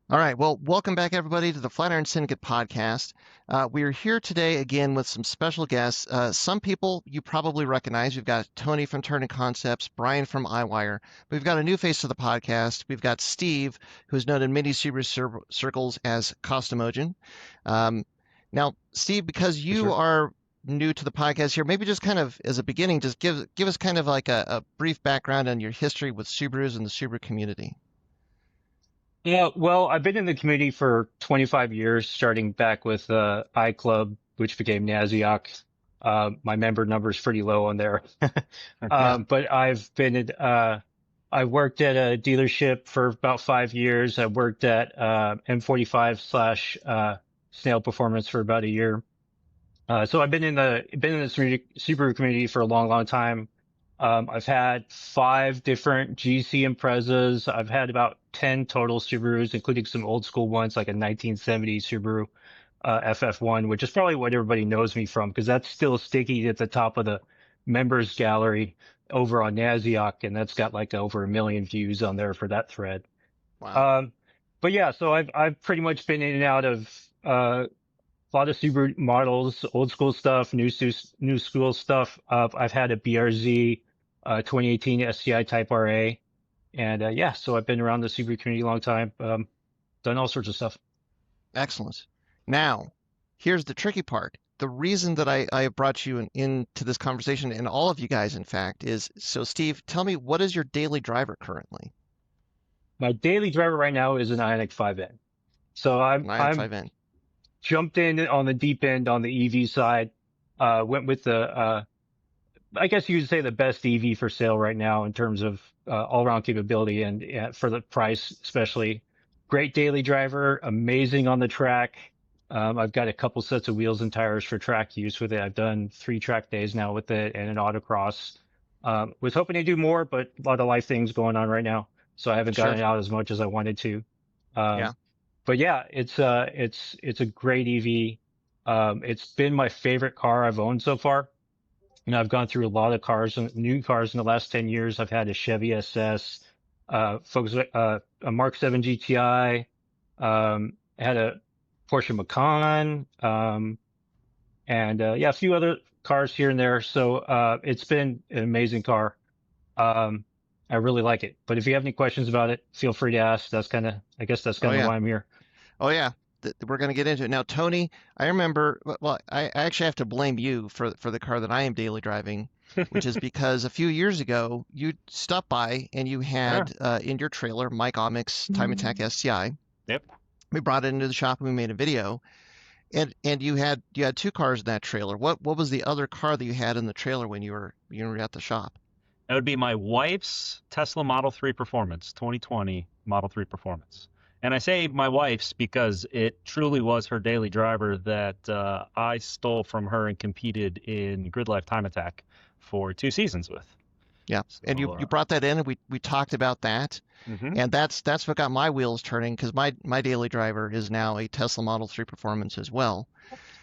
All right. Well, welcome back, everybody, to the Flatiron Syndicate podcast. We are here today again with some special guests. Some people you probably recognize. We've got Tony from Turning Concepts, Brian from iWire. We've got a new face to the podcast. We've got Steve, who's known in many Subaru circles as Costamojen. Now, Steve, because For you sure. are new to the podcast here, maybe just kind of as a beginning, just give us kind of like a brief background on your history with Subarus and the Subaru community. Yeah, well, I've been in the community for 25 years, starting back with iClub, which became Naziok. My member number is pretty low on there. Yeah. But I worked at a dealership for about 5 years. I worked at M45 slash Snail Performance for about a year. So I've been in the Subaru community for a long, long time. I've had 5 different GC Imprezas. I've had about 10 total Subarus, including some old school ones like a 1970 Subaru FF1, which is probably what everybody knows me from because that's still sticky at the top of the members gallery over on Naziok, and that's got like over 1 million views on there for that thread. Wow. Um, but yeah, so I've pretty much been in and out of a lot of Subaru models, old school stuff, new school stuff. I've had a BRZ 2018 STI Type RA, and yeah, so I've been around the Subaru community a long time. Done all sorts of stuff. Excellent. Now, here's the tricky part. The reason that I brought you into this conversation, and all of you guys, in fact, is so Steve, tell me, what is your daily driver currently? My daily driver right now is an Ioniq 5N. So An I'm Ioniq I'm 5N. jumped in on the deep end on the EV side. Went with the I guess you could say the best EV for sale right now in terms of all-around capability and for the price, especially. Great daily driver, amazing on the track. I've got a couple sets of wheels and tires for track use with it. I've done 3 track days now with it and an autocross. Was hoping to do more, but a lot of life things going on right now, so I haven't Sure. gotten it out as much as I wanted to. Um, Yeah. but yeah, it's a great EV. It's been my favorite car I've owned so far. I've gone through a lot of cars, new cars in the last 10 years. I've had a Chevy SS, a Mark 7 GTI, had a Porsche Macan, and yeah, a few other cars here and there. So it's been an amazing car. I really like it. But if you have any questions about it, feel free to ask. I guess that's Oh kind of yeah. why I'm here. Oh yeah. We're going to get into it now, Tony. I remember. Well, I actually have to blame you for the car that I am daily driving, which is because a few years ago you stopped by and you Yeah. had in your trailer Mike Omick's Time Attack STI. Yep. We brought it into the shop and we made a video. And you had 2 cars in that trailer. What was the other car that you had in the trailer when you were at the shop? That would be my wife's Tesla Model 3 Performance, 2020 Model 3 Performance. And I say my wife's because it truly was her daily driver that I stole from her and competed in Gridlife Time Attack for 2 seasons with. Yeah, and you So, you brought that in, and we talked about that, mhm. and that's what got my wheels turning because my daily driver is now a Tesla Model 3 Performance as well.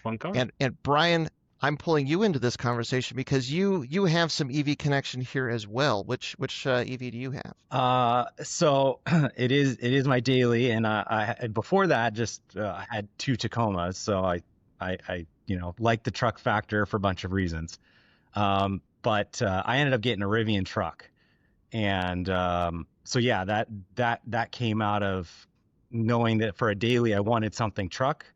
Fun car. And Brian, I'm pulling you into this conversation because you have some EV connection here as well. Which EV do you have? So it is my daily, and I before that just I had 2 Tacomas, so I like the truck factor for a bunch of reasons. But I ended up getting a Rivian truck, and so yeah, that came out of knowing that for a daily I wanted something truck,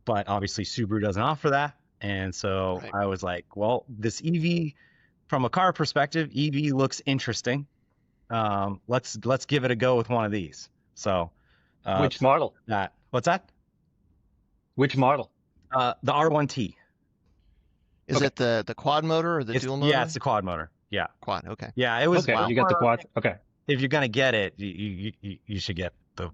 but obviously Subaru doesn't offer that, and so Right. I was like, well, this EV from a car perspective, EV looks interesting. Let's give it a go with one of these. So Which model? that what's that? Which model? The R1T. Is Okay. it the quad motor or the It's dual yeah, motor? it's the quad motor. Yeah, Quad. Okay. yeah. It was Okay, you got the more, quad. Okay. if you're gonna get it, you should get the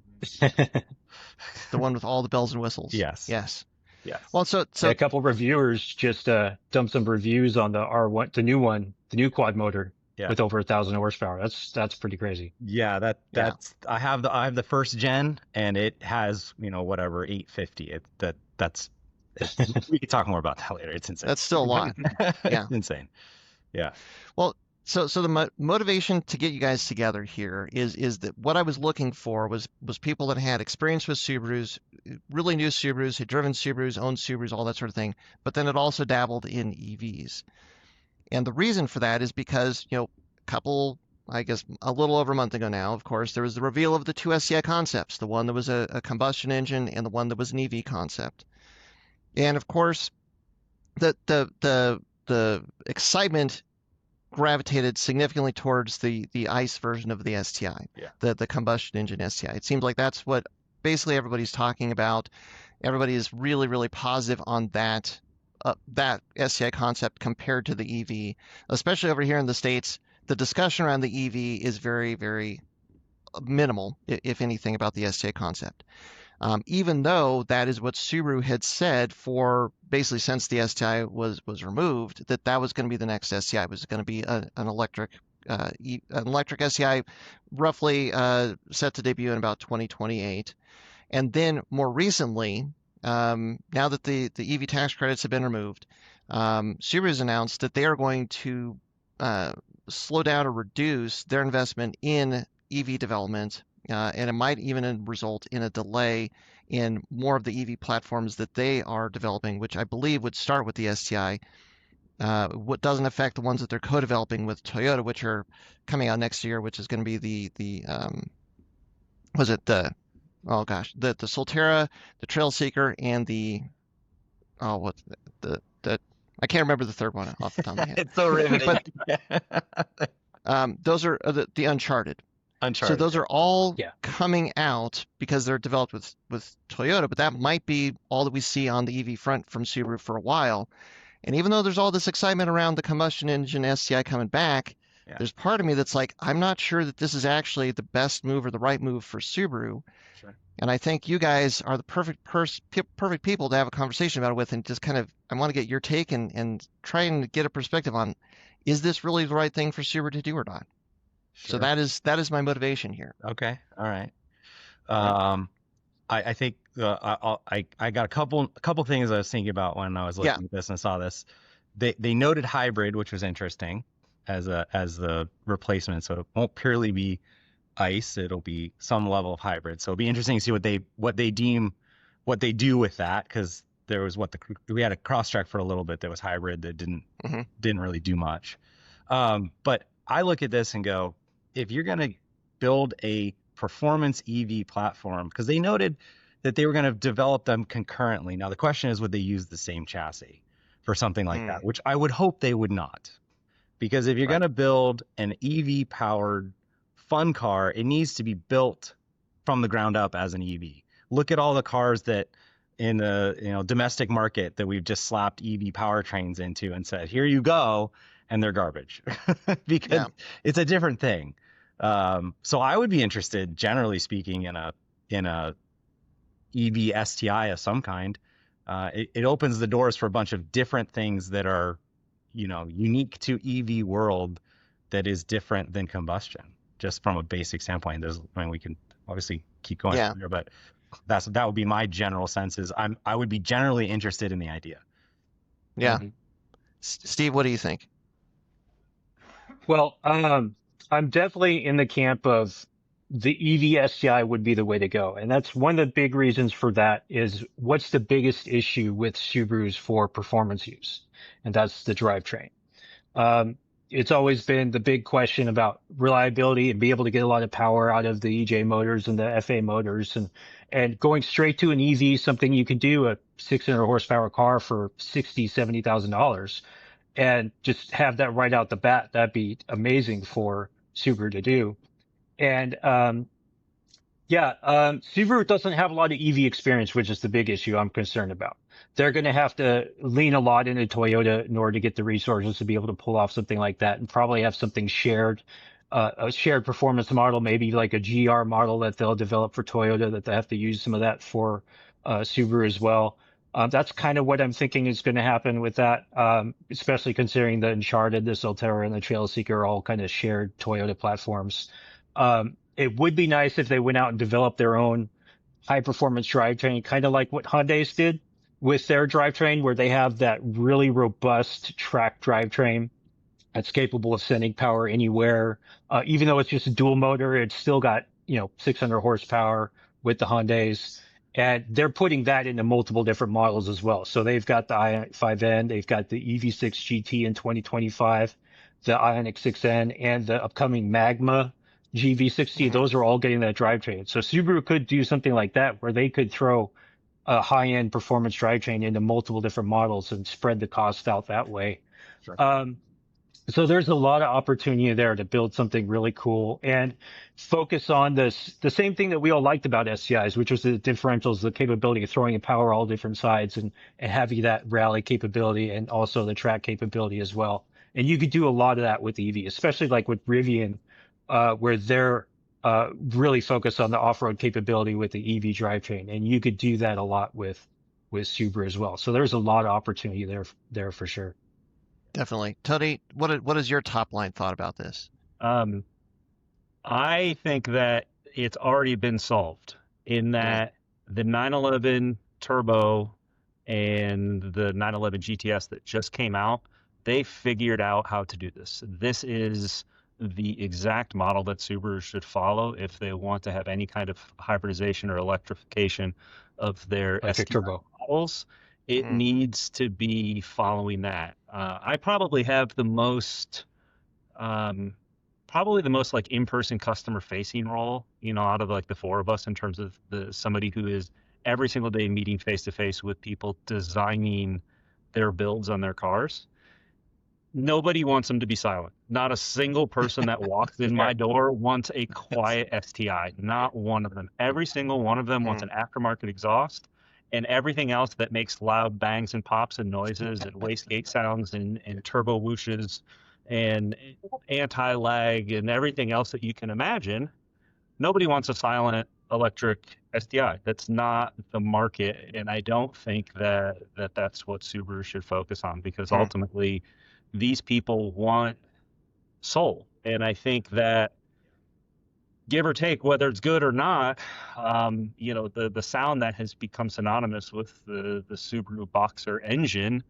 The one with all the bells and whistles. yes, Yes. yes. Well, so Yeah, so a couple reviewers just dumped some reviews on the R1, the new one, the new quad motor Yeah. with over 1,000 horsepower. That's pretty crazy. Yeah, yeah. that's I have the first gen, and it has whatever 850. That's we could talk more about that later. It's insane. That's still a lot. Yeah. It's insane. Yeah. Well, So the motivation to get you guys together here is that what I was looking for was people that had experience with Subarus, really knew Subarus, had driven Subarus, owned Subarus, all that sort of thing, but then it also dabbled in EVs. And the reason for that is because, I guess a little over a month ago now, of course, there was the reveal of the two STI concepts, the one that was a combustion engine and the one that was an EV concept. And of course, the excitement gravitated significantly towards the ICE version of the STI, the combustion engine STI. It seems like that's what basically everybody's talking about. Everybody is really, really positive on that STI concept compared to the EV, especially over here in the States. The discussion around the EV is very, very minimal, if anything, about the STI concept. Even though that is what Subaru had said for basically since the STI was removed, that was going to be the next STI. It was going to be an electric STI, roughly set to debut in about 2028. And then more recently, now that the EV tax credits have been removed, Subaru has announced that they are going to slow down or reduce their investment in EV development, and it might even result in a delay in more of the EV platforms that they are developing, which I believe would start with the STI. What doesn't affect the ones that they're co-developing with Toyota, which are coming out next year, which is going to be the Solterra, the Trailseeker, and the I can't remember the third one off the top of my head. It's so riveting. But those are the Uncharted. So those are all coming out because they're developed with Toyota, but that might be all that we see on the EV front from Subaru for a while. And even though there's all this excitement around the combustion engine STI coming back, there's part of me that's like, I'm not sure that this is actually the best move or the right move for Subaru. Sure. And I think you guys are the perfect people to have a conversation about it with, and just kind of, I want to get your take and try and get a perspective on, is this really the right thing for Subaru to do or not? Sure. So that is my motivation here. Okay. All right. I think I got a couple things I was thinking about when I was looking at this and saw this. They noted hybrid, which was interesting as the replacement. So it won't purely be ICE. It'll be some level of hybrid. So it'll be interesting to see what they do with that, because there was we had a Crosstrek for a little bit that was hybrid that didn't really do much. But I look at this and go, if you're going to build a performance EV platform, because they noted that they were going to develop them concurrently. Now, the question is, would they use the same chassis for something like that, which I would hope they would not. Because if you're going to build an EV powered fun car, it needs to be built from the ground up as an EV. Look at all the cars that in the domestic market that we've just slapped EV powertrains into and said, here you go, and they're garbage because it's a different thing. So I would be interested, generally speaking, in a EV STI of some kind. It opens the doors for a bunch of different things that are, unique to EV world, that is different than combustion, just from a basic standpoint. We can obviously keep going here, but that would be my general sense. Is I would be generally interested in the idea. Yeah. Steve, what do you think? Well, I'm definitely in the camp of the EV STI would be the way to go. And that's one of the big reasons for that is, what's the biggest issue with Subarus for performance use? And that's the drivetrain. It's always been the big question about reliability and be able to get a lot of power out of the EJ motors and the FA motors, and going straight to an EV, something you can do, a 600 horsepower car for $60,000, $70,000, and just have that right out the bat. That'd be amazing for Subaru to do. And Subaru doesn't have a lot of EV experience, which is the big issue I'm concerned about. They're going to have to lean a lot into Toyota in order to get the resources to be able to pull off something like that, and probably have something shared, a shared performance model, maybe like a GR model that they'll develop for Toyota, that they have to use some of that for Subaru as well. That's kind of what I'm thinking is going to happen with that, especially considering the Uncharted, the Solterra, and the Trailseeker are all kind of shared Toyota platforms. It would be nice if they went out and developed their own high performance drivetrain, kind of like what Hyundai's did with their drivetrain, where they have that really robust track drivetrain It's capable of sending power anywhere. Even though it's just a dual motor, it's still got, 600 horsepower with the Hyundais. And they're putting that into multiple different models as well. So they've got the Ioniq 5N, they've got the EV6 GT in 2025, the Ioniq 6N, and the upcoming Magma GV60. Those are all getting that drivetrain. So Subaru could do something like that where they could throw a high-end performance drivetrain into multiple different models and spread the cost out that way. Sure. So there's a lot of opportunity there to build something really cool and focus on the same thing that we all liked about STIs, which was the differentials, the capability of throwing in power all different sides and having that rally capability and also the track capability as well. And you could do a lot of that with EV, especially like with Rivian, where they're really focused on the off-road capability with the EV drivetrain. And you could do that a lot with Subaru as well. So there's a lot of opportunity there for sure. Definitely. Tony, what is your top line thought about this? I think that it's already been solved in that the 911 Turbo and the 911 GTS that just came out, they figured out how to do this. This is the exact model that Subaru should follow if they want to have any kind of hybridization or electrification of their Electric STI turbo models. It needs to be following that. I probably have the most, like in-person customer facing role, out of like the four of us in terms of somebody who is every single day meeting face to face with people designing their builds on their cars. Nobody wants them to be silent. Not a single person that walks in my door wants a quiet STI. Not one of them. Every single one of them wants an aftermarket exhaust. And everything else that makes loud bangs and pops and noises and wastegate sounds and turbo whooshes and anti-lag and everything else that you can imagine, nobody wants a silent electric STI. That's not the market, and I don't think that's what Subaru should focus on, because ultimately these people want soul. And I think that, give or take, whether it's good or not, the sound that has become synonymous with the Subaru Boxer engine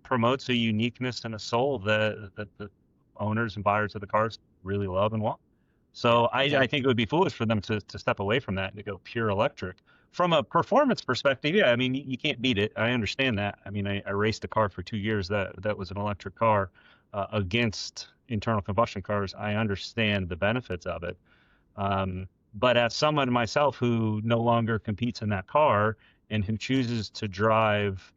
promotes a uniqueness and a soul that the owners and buyers of the cars really love and want. So I think it would be foolish for them to step away from that and to go pure electric. From a performance perspective, yeah, I mean, you can't beat it. I understand that. I mean, I raced a car for 2 years that was an electric car against internal combustion cars. I understand the benefits of it. But as someone myself who no longer competes in that car and who chooses to drive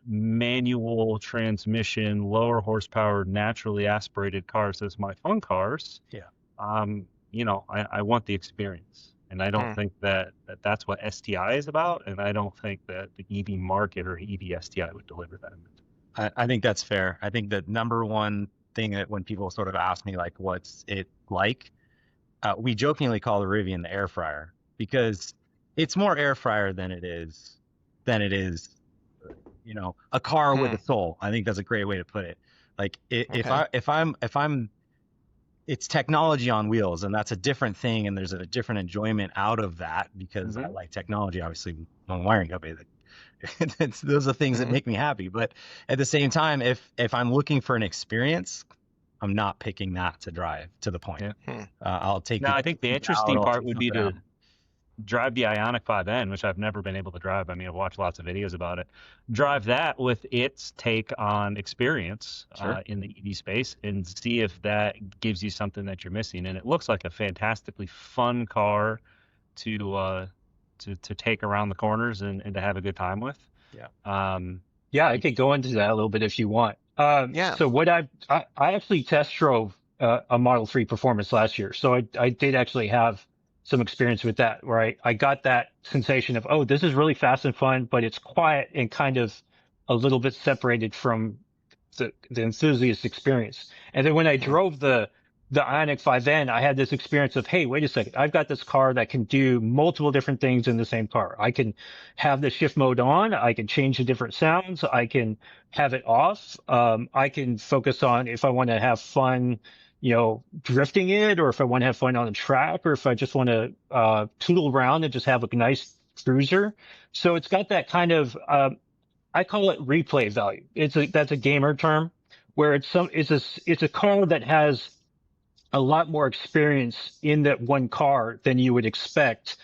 manual transmission, lower horsepower, naturally aspirated cars as my fun cars, I want the experience. And I don't think that's what STI is about. And I don't think that the EV market or EV STI would deliver that. I think that's fair. I think the number one thing that when people sort of ask me, like, what's it like? We jokingly call the Rivian the air fryer, because it's more air fryer than it is, a car with a soul. I think that's a great way to put it. Like if I'm, it's technology on wheels, and that's a different thing. And there's a different enjoyment out of that, because I like technology. Obviously, I'm a wiring company. Those are things that make me happy. But at the same time, if I'm looking for an experience, I'm not picking that to drive to the point. I'll take. Now, I think the interesting part would be to drive the Ioniq 5N, which I've never been able to drive. I mean, I've watched lots of videos about it. Drive that with its take on experience in the EV space, and see if that gives you something that you're missing. And it looks like a fantastically fun car to take around the corners and to have a good time with. I could go into that a little bit if you want. So what I actually test drove a Model 3 Performance last year. So I did actually have some experience with that, where I got that sensation of, oh, this is really fast and fun, but it's quiet and kind of a little bit separated from the enthusiast experience. And then when I drove the Ioniq 5N, I had this experience of, hey, wait a second, I've got this car that can do multiple different things in the same car. I can have the shift mode on, I can change the different sounds, I can have it off, I can focus on if I want to have fun, drifting it, or if I want to have fun on the track, or if I just want to tootle around and just have a nice cruiser. So it's got that kind of, I call it replay value. That's a gamer term, where it's a car that has a lot more experience in that one car than you would expect,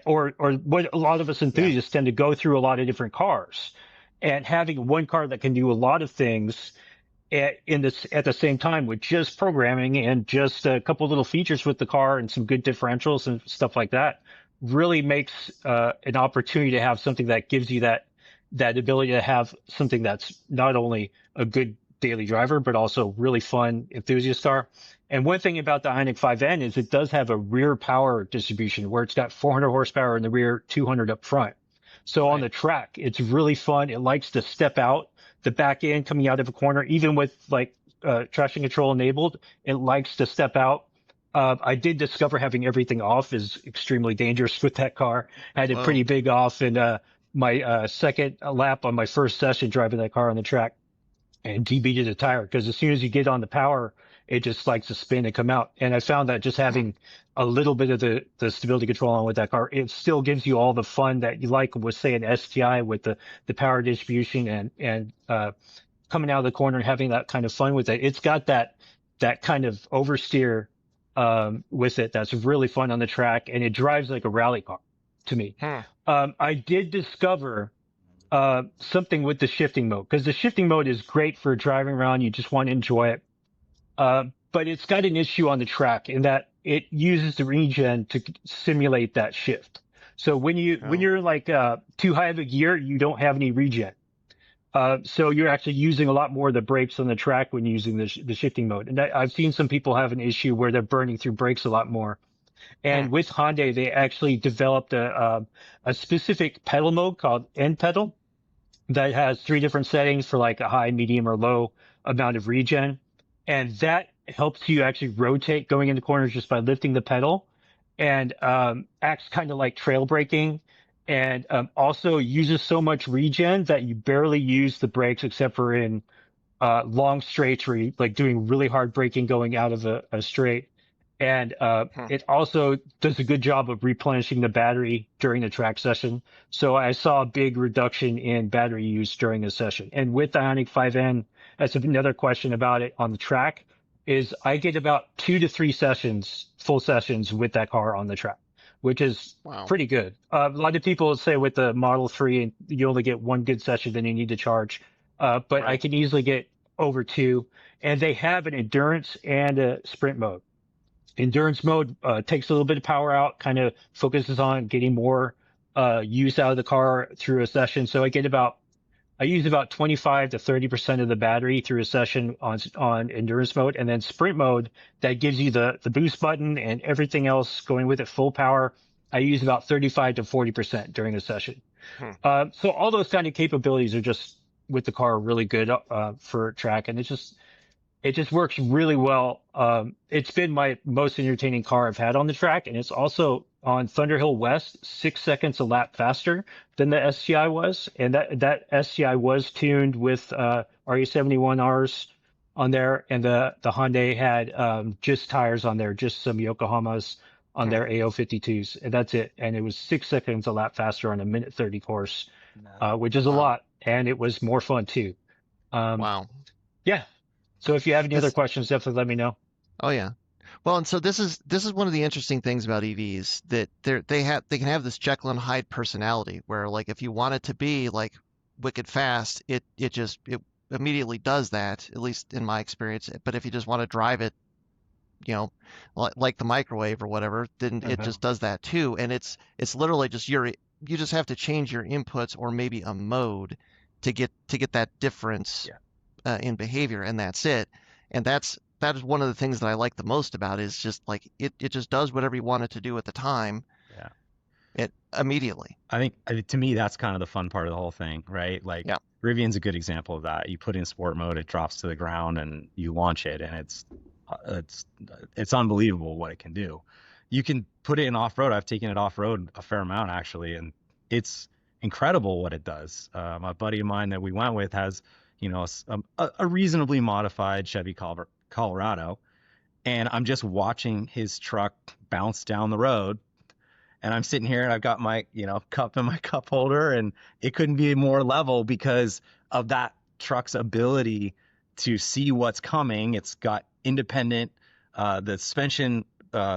or what a lot of us enthusiasts tend to go through a lot of different cars, and having one car that can do a lot of things at the same time with just programming and just a couple little features with the car and some good differentials and stuff like that really makes an opportunity to have something that gives you that ability to have something that's not only a good daily driver but also really fun enthusiast car. And one thing about the Ioniq 5N is it does have a rear power distribution where it's got 400 horsepower in the rear, 200 up front. So on the track, it's really fun. It likes to step out the back end coming out of a corner, even with like traction control enabled. It likes to step out. I did discover having everything off is extremely dangerous with that car. I had it pretty big off in my second lap on my first session driving that car on the track, and DB'd a tire because as soon as you get on the power, it just likes to spin and come out. And I found that just having a little bit of the stability control on with that car, it still gives you all the fun that you like with, say, an STI with the power distribution and coming out of the corner and having that kind of fun with it. It's got that kind of oversteer with it that's really fun on the track, and it drives like a rally car to me. I did discover something with the shifting mode, because the shifting mode is great for driving around. You just want to enjoy it. But it's got an issue on the track in that it uses the regen to simulate that shift. So when you're like too high of a gear, you don't have any regen. So you're actually using a lot more of the brakes on the track when using the shifting mode. And I've seen some people have an issue where they're burning through brakes a lot more. And with Hyundai, they actually developed a specific pedal mode called N pedal that has 3 different settings for like a high, medium, or low amount of regen. And that helps you actually rotate going into corners just by lifting the pedal, and acts kind of like trail braking, and also uses so much regen that you barely use the brakes except for in long straights where you're like doing really hard braking going out of a straight. And it also does a good job of replenishing the battery during the track session. So I saw a big reduction in battery use during the session. And with the Ioniq 5N, that's another question about it on the track, is I get about 2 to 3 sessions, full sessions with that car on the track, which is pretty good. A lot of people say with the Model 3, you only get 1 good session, then you need to charge. But I can easily get over 2. And they have an endurance and a sprint mode. Endurance mode takes a little bit of power out, kind of focuses on getting more use out of the car through a session. So I use about 25 to 30% of the battery through a session on endurance mode. And then sprint mode, that gives you the boost button and everything else going with it full power. I use about 35 to 40% during a session. So all those kind of capabilities are just with the car really good for track, and it just works really well. It's been my most entertaining car I've had on the track, and it's also on Thunderhill West 6 seconds a lap faster than the STI was. And that STI was tuned with RE71Rs on there, and the Hyundai had just tires on there, just some Yokohamas on their AO52s, and that's it. And it was 6 seconds a lap faster on a 1:30 course, which is a lot, and it was more fun too. Yeah. So if you have any other questions, definitely let me know. Oh yeah. Well, and so this is one of the interesting things about EVs, that they can have this Jekyll and Hyde personality where, like, if you want it to be like wicked fast, it immediately does that, at least in my experience. But if you just want to drive it, like the microwave or whatever, then it just does that too. And it's literally just you just have to change your inputs or maybe a mode to get that difference in behavior, and that's it. And that is one of the things that I like the most about it, is just like it just does whatever you want it to do at the time. It immediately. I think to me that's kind of the fun part of the whole thing, right? Like Rivian's a good example of that. You put in sport mode, it drops to the ground, and you launch it, and it's unbelievable what it can do. You can put it in off-road. I've taken it off-road a fair amount actually, and it's incredible what it does. A buddy of mine that we went with has a reasonably modified Chevy Colorado, and I'm just watching his truck bounce down the road, and I'm sitting here and I've got my cup in my cup holder, and it couldn't be more level because of that truck's ability to see what's coming. It's got independent, the suspension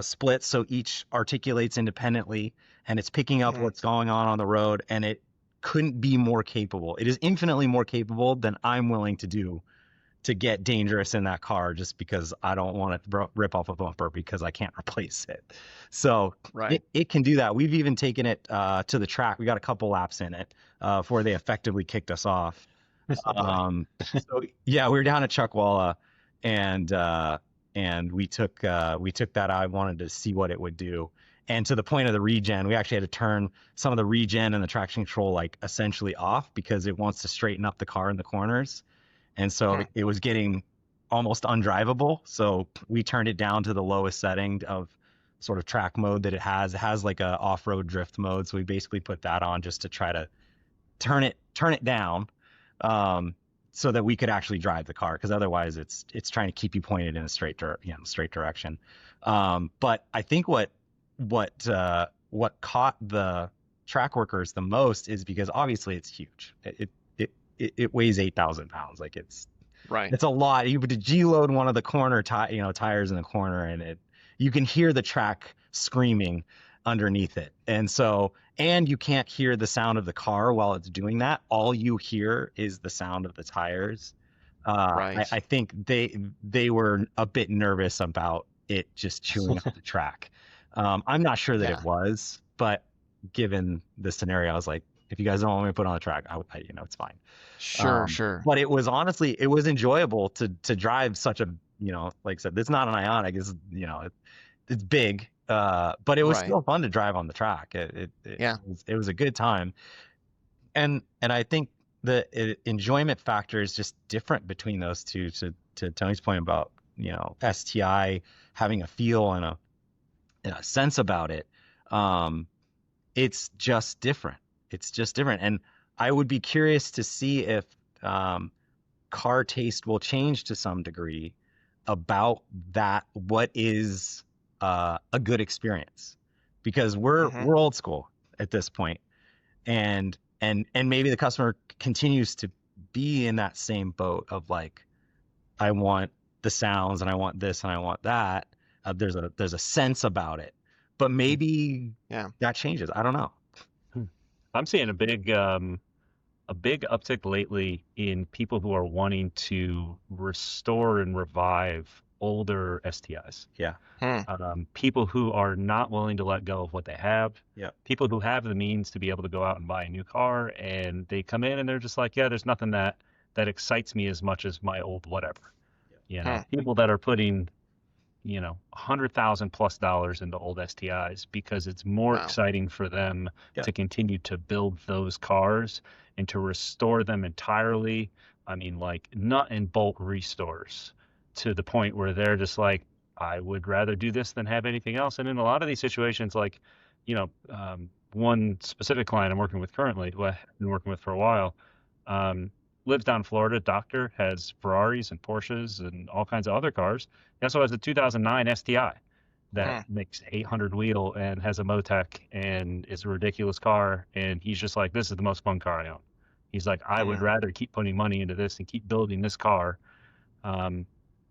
splits, so each articulates independently, and it's picking up what's going on the road, and it couldn't be more capable. It is infinitely more capable than I'm willing to do to get dangerous in that car, just because I don't want to rip off a bumper because I can't replace it. So it can do that. We've even taken it to the track. We got a couple laps in it before they effectively kicked us off. So yeah, we were down at Chuckwalla, and we took that. I wanted to see what it would do. And to the point of the regen, we actually had to turn some of the regen and the traction control like essentially off because it wants to straighten up the car in the corners. And so it was getting almost undrivable. So we turned it down to the lowest setting of sort of track mode that it has. It has like a off-road drift mode. So we basically put that on just to try to turn it down, so that we could actually drive the car. Because otherwise it's trying to keep you pointed in a straight direction. But I think what caught the track workers the most is because obviously it's huge. It weighs 8,000 pounds. Like it's a lot. You would G-load one of the corner tires in the corner, and you can hear the track screaming underneath it. And you can't hear the sound of the car while it's doing that. All you hear is the sound of the tires. I think they were a bit nervous about it just chewing up the track. I'm not sure that it was, but given the scenario, I was like, if you guys don't want me to put it on the track, it's fine. Sure. But it was enjoyable to drive such a, like I said, it's not an Ioniq. It's big, but it was still fun to drive on the track. It was a good time. And I think the enjoyment factor is just different between those two. To Tony's point about, STI having a feel and a sense about it. It's just different. And I would be curious to see if car taste will change to some degree about that. What is a good experience? Because we're old school at this point, and maybe the customer continues to be in that same boat of like, I want the sounds and I want this and I want that. There's a sense about it, but maybe that changes. I don't know. I'm seeing a big uptick lately in people who are wanting to restore and revive older STIs. Yeah. People who are not willing to let go of what they have. Yeah. People who have the means to be able to go out and buy a new car, and they come in and they're just like, yeah, there's nothing that excites me as much as my old whatever. People that are putting, $100,000+ into old STIs because it's more exciting for them to continue to build those cars and to restore them entirely. I mean, like nut and bolt restores to the point where they're just like, I would rather do this than have anything else. And in a lot of these situations, like, one specific client I'm working with currently, who I've been working with for a while, lives down in Florida, doctor, has Ferraris and Porsches and all kinds of other cars. He also has a 2009 STI that makes 800 wheel and has a Motec and is a ridiculous car. And he's just like, this is the most fun car I own. He's like, I would rather keep putting money into this and keep building this car,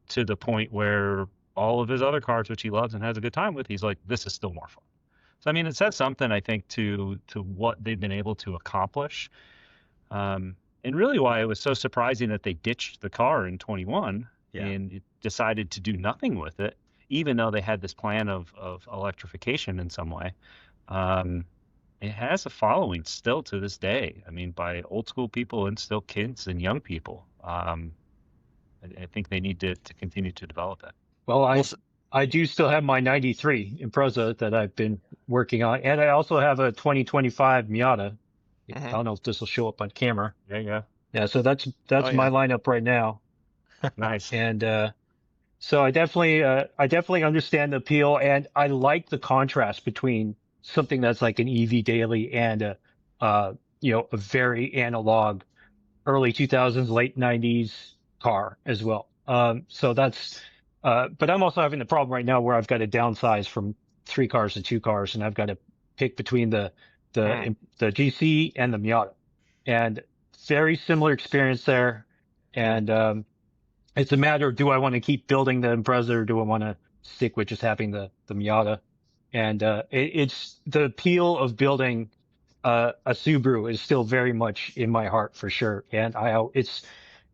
to the point where all of his other cars, which he loves and has a good time with, he's like, this is still more fun. So, I mean, it says something, I think, to what they've been able to accomplish. And really why it was so surprising that they ditched the car in 21 and decided to do nothing with it, even though they had this plan of electrification in some way. It has a following still to this day. I mean, by old school people and still kids and young people. I think they need to continue to develop that. Well, I do still have my 93 Impreza that I've been working on. And I also have a 2025 Miata. I don't know if this will show up on camera. Yeah. So that's my lineup right now. Nice. And so I definitely understand the appeal, and I like the contrast between something that's like an EV daily and a very analog early 2000s, late 90s car as well. So that's but I'm also having the problem right now where I've got to downsize from 3 cars to 2 cars, and I've got to pick between the GC and the Miata, and very similar experience there. And It's a matter of, do I want to keep building the Impreza, or do I want to stick with just having the Miata? And it's the appeal of building a Subaru is still very much in my heart for sure. And it's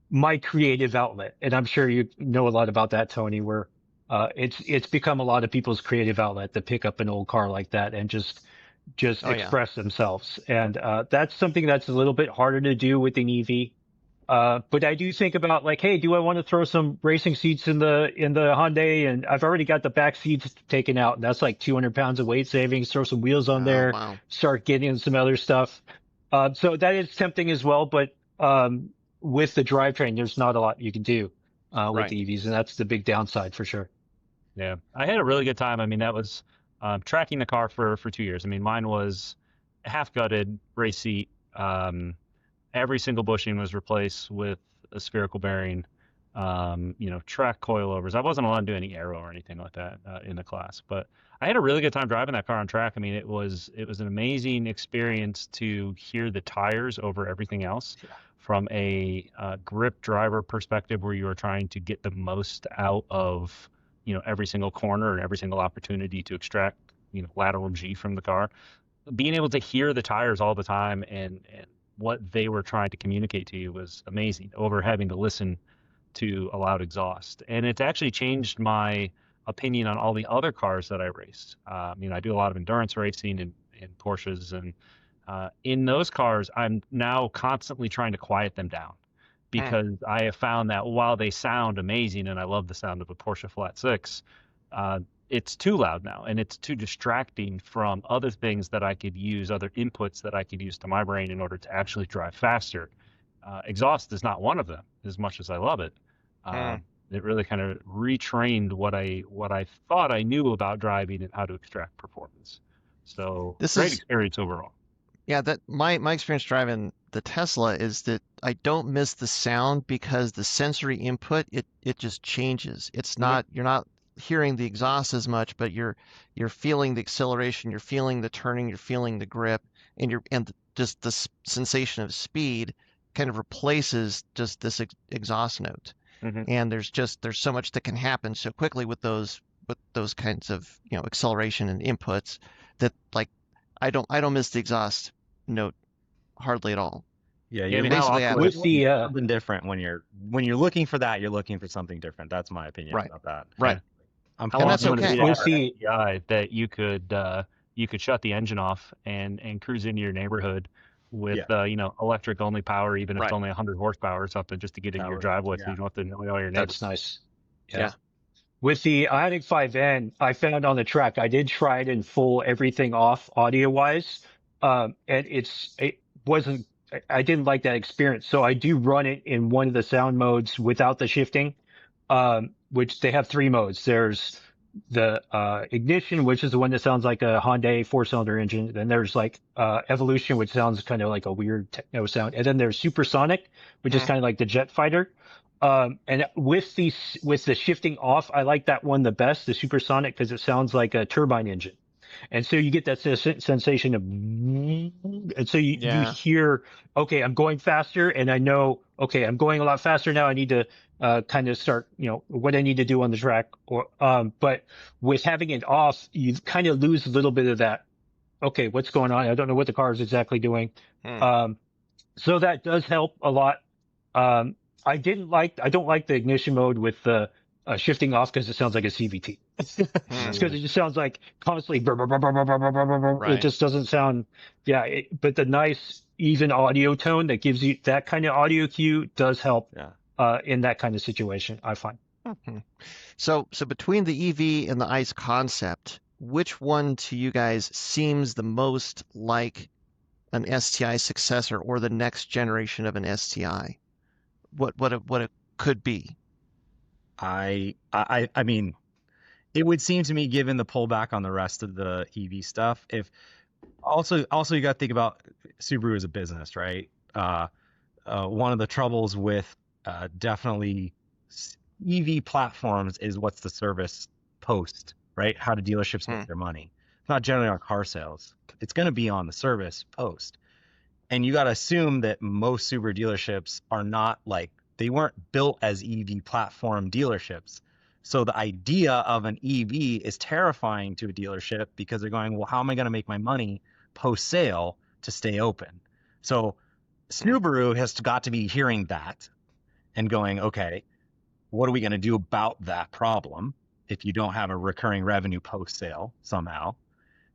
my creative outlet. And I'm sure you know a lot about that, Tony, where it's become a lot of people's creative outlet to pick up an old car like that and just Oh yeah. express themselves. And that's something that's a little bit harder to do with an EV. But I do think about, like, hey, do I want to throw some racing seats in the Hyundai? And I've already got the back seats taken out, and that's like 200 pounds of weight savings. Throw some wheels on Oh there, wow. start getting some other stuff. So that is tempting as well. But with the drivetrain, there's not a lot you can do with Right. the EVs, and that's the big downside for sure. Yeah, I had a really good time. I mean, that was tracking the car for 2 years. I mean, mine was half gutted race seat. Every single bushing was replaced with a spherical bearing. Track coilovers. I wasn't allowed to do any aero or anything like that in the class, but I had a really good time driving that car on track. I mean, it was an amazing experience to hear the tires over everything else. Yeah. From a grip driver perspective, where you are trying to get the most out of every single corner and every single opportunity to extract lateral G from the car. Being able to hear the tires all the time and what they were trying to communicate to you was amazing over having to listen to a loud exhaust. And it's actually changed my opinion on all the other cars that I raced. I do a lot of endurance racing in Porsches, and in those cars, I'm now constantly trying to quiet them down, because I have found that while they sound amazing, and I love the sound of a Porsche Flat Six, it's too loud now, and it's too distracting from other things that I could use, other inputs that I could use to my brain in order to actually drive faster. Exhaust is not one of them, as much as I love it. It really kind of retrained what I thought I knew about driving and how to extract performance. So great experience overall. Yeah, that my experience driving the Tesla is that I don't miss the sound, because the sensory input, it just changes. It's not, you're not hearing the exhaust as much, but you're feeling the acceleration, you're feeling the turning, you're feeling the grip, and just the sensation of speed kind of replaces just this exhaust note. And there's so much that can happen so quickly with those kinds of acceleration and inputs, that like I don't miss the exhaust note hardly at all. Yeah, Yeah, you're I mean, how basically awkward With the something different when you're looking for that. You're looking for something different. That's my opinion Right. about that. Right. I'm How And long that's do you want to okay. be We'll that see. STI that you could shut the engine off and cruise into your neighborhood with electric only power, even if Right. it's only 100 horsepower or something, just to get into your driveway, so you don't have to annoy all your neighbors. That's nice. Yeah. With the Ioniq 5N, I found on the track, I did try it in full everything off audio wise. And I didn't like that experience. So I do run it in one of the sound modes without the shifting, which they have 3 modes. There's the ignition, which is the one that sounds like a Hyundai 4-cylinder engine. Then there's like evolution, which sounds kind of like a weird techno sound. And then there's supersonic, which is kind of like the jet fighter. And with the shifting off, I like that one the best, the supersonic, because it sounds like a turbine engine. And so you get that sensation of, and so you hear, okay, I'm going faster, and I know, okay, I'm going a lot faster now. I need to kind of start, what I need to do on the track. Or, but with having it off, you kind of lose a little bit of that. Okay, what's going on? I don't know what the car is exactly doing. So that does help a lot. I don't like the ignition mode with the shifting off, because it sounds like a CVT. Because it just sounds like constantly. Right. It just doesn't sound. Yeah, but the nice even audio tone that gives you that kind of audio cue does help. In that kind of situation, I find. So between the EV and the ICE concept, which one to you guys seems the most like an STI successor, or the next generation of an STI? What it could be? I mean, it would seem to me, given the pullback on the rest of the EV stuff, if also you got to think about Subaru as a business, right? One of the troubles with definitely EV platforms is what's the service post, right? How do dealerships make their money? It's not generally on car sales. It's going to be on the service post. And you got to assume that most Subaru dealerships are not like they weren't built as EV platform dealerships. So the idea of an EV is terrifying to a dealership because they're going, well, how am I going to make my money post sale to stay open? So Subaru has got to be hearing that and going, okay, what are we going to do about that problem if you don't have a recurring revenue post sale somehow?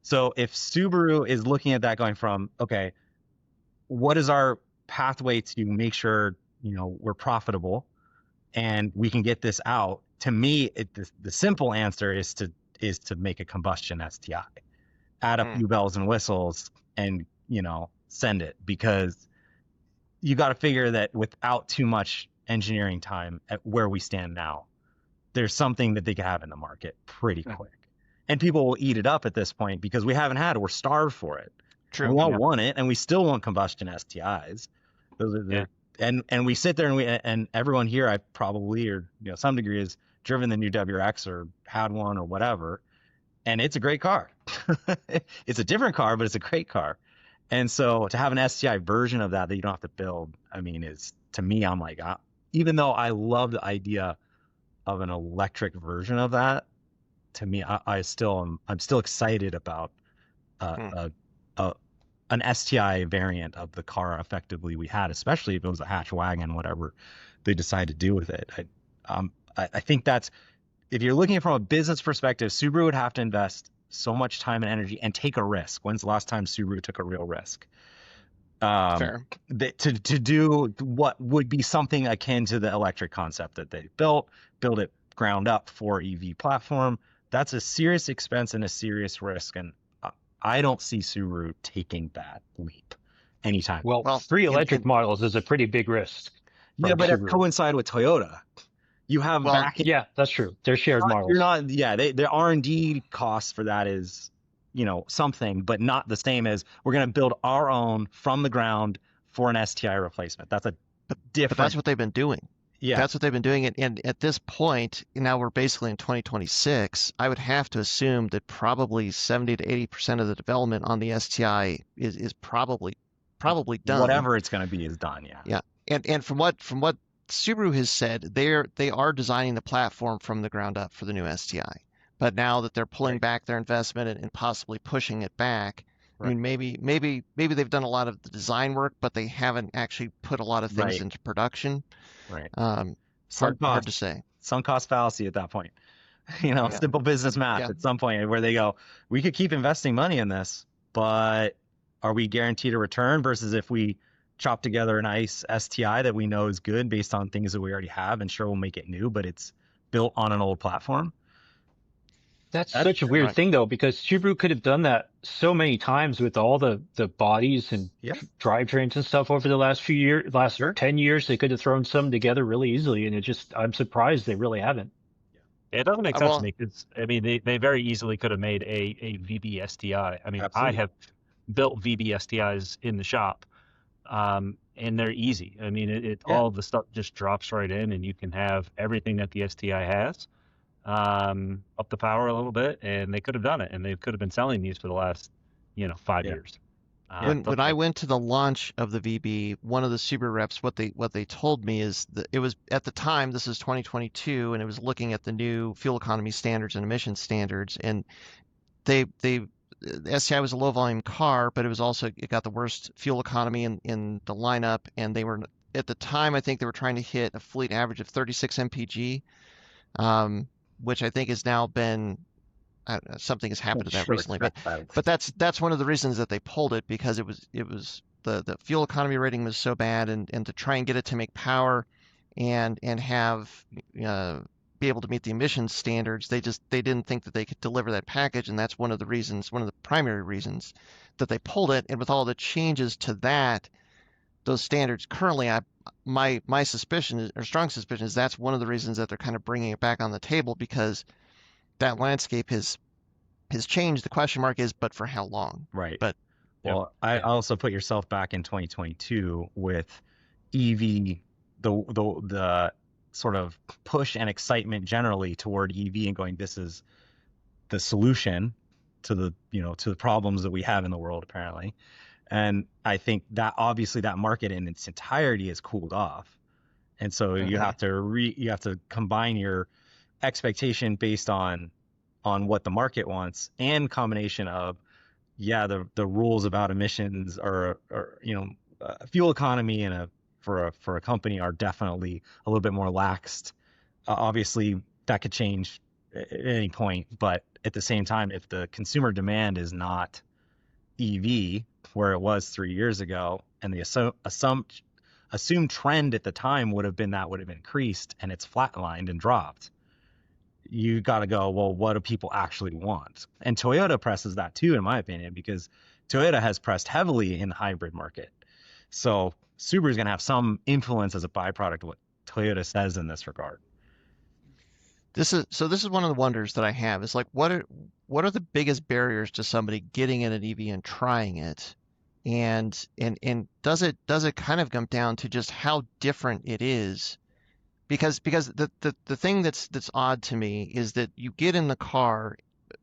So if Subaru is looking at that going from, okay, what is our pathway to make sure, we're profitable and we can get this out? To me, the simple answer is to make a combustion STI, add a few bells and whistles, and send it, because you got to figure that without too much engineering time at where we stand now, there's something that they can have in the market pretty quick, and people will eat it up at this point because we haven't had it. We're starved for it. True. We won't want it, and we still want combustion STIs. Those are and we sit there and everyone here, I probably, or some degree, has driven the new WRX or had one or whatever, and it's a great car. It's a different car, but it's a great car. And so to have an STI version of that you don't have to build, I mean, is, to me, I'm like, even though I love the idea of an electric version of that, to me, I'm still excited about an STI variant of the car effectively we had, especially if it was a hatch wagon, whatever they decide to do with it. I think that's, if you're looking from a business perspective, Subaru would have to invest so much time and energy and take a risk. When's the last time Subaru took a real risk? Fair. To do what would be something akin to the electric concept that they build it ground up for EV platform. That's a serious expense and a serious risk, and I don't see Subaru taking that leap anytime. Well, 3 electric models is a pretty big risk. Yeah, but it coincide with Toyota. You have backing. Yeah, that's true. They're shared models. You're not. Yeah, the R&D cost for that is, something, but not the same as we're going to build our own from the ground for an STI replacement. That's a different. But that's what they've been doing. Yeah, that's what they've been doing. And at this point, now we're basically in 2026. I would have to assume that probably 70 to 80% of the development on the STI is probably done. Whatever it's going to be is done. Yeah. Yeah. And from what Subaru has said, they are designing the platform from the ground up for the new STI. But now that they're pulling back their investment and possibly pushing it back, I mean, maybe they've done a lot of the design work, but they haven't actually put a lot of things into production. Right. Hard to say. Sunk cost fallacy at that point. Simple business math at some point where they go, we could keep investing money in this, but are we guaranteed a return versus if we chop together a nice STI that we know is good based on things that we already have, and sure, we'll make it new, but it's built on an old platform. That's such a weird thing, though, because Subaru could have done that so many times with all the bodies and drivetrains and stuff over the last 10 years. They could have thrown some together really easily, and I'm surprised they really haven't. It doesn't make sense to me because, I mean, they very easily could have made a VB STI. I mean, absolutely. I have built VB STIs in the shop, and they're easy. I mean, all the stuff just drops right in, and you can have everything that the STI has. Up the power a little bit, and they could have done it, and they could have been selling these for the last 5 years. When I went to the launch of the VB, one of the Subaru reps, what they told me is that it was, at the time, this is 2022, and it was looking at the new fuel economy standards and emission standards, and the STI was a low volume car, but it got the worst fuel economy in the lineup, and they were, at the time, I think they were trying to hit a fleet average of 36 mpg. Which I think has now been, something has happened to that recently, but that's one of the reasons that they pulled it, because it was the fuel economy rating was so bad, and to try and get it to make power and have be able to meet the emissions standards, they didn't think that they could deliver that package, and that's one of the primary reasons that they pulled it. And with all the changes to those standards currently, my suspicion, or strong suspicion, is that's one of the reasons that they're kind of bringing it back on the table, because that landscape has changed. The question mark is, but for how long? Right. But I also put yourself back in 2022 with EV, the sort of push and excitement generally toward EV, and going, this is the solution to the problems that we have in the world, apparently. And I think that obviously that market in its entirety has cooled off. And so you have to combine your expectation based on what the market wants, and combination of the rules about emissions or fuel economy and for a company are definitely a little bit more laxed. Obviously that could change at any point, but at the same time, if the consumer demand is not EV where it was 3 years ago, and the assumed trend at the time would have increased, and it's flatlined and dropped, you got to go, well, what do people actually want? And Toyota presses that too, in my opinion, because Toyota has pressed heavily in the hybrid market. So Subaru is going to have some influence as a byproduct of what Toyota says in this regard. This is one of the wonders that I have is like, what are the biggest barriers to somebody getting in an EV and trying it? And does it kind of come down to just how different it is? Because the thing that's odd to me is that you get in the car,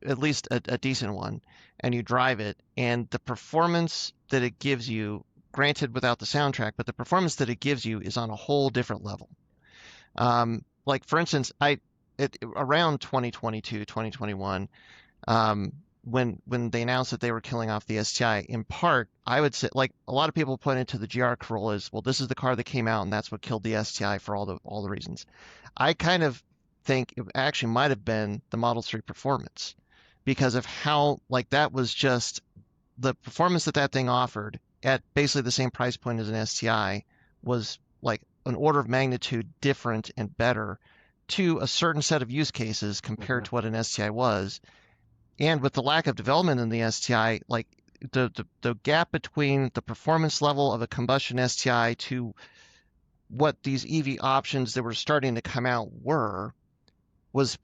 at least a decent one, and you drive it, and the performance that it gives you, granted without the soundtrack, but the performance that it gives you is on a whole different level. Like for instance, around 2022, 2021, when they announced that they were killing off the STI, in part, I would say, like a lot of people put into the GR Corolla is, well, this is the car that came out and that's what killed the STI for all the reasons. I kind of think it actually might have been the Model 3 Performance, because of how, like, that was just the performance that thing offered at basically the same price point as an STI was like an order of magnitude different and better to a certain set of use cases compared to what an STI was. And with the lack of development in the STI, like the gap between the performance level of a combustion STI to what these EV options that were starting to come out was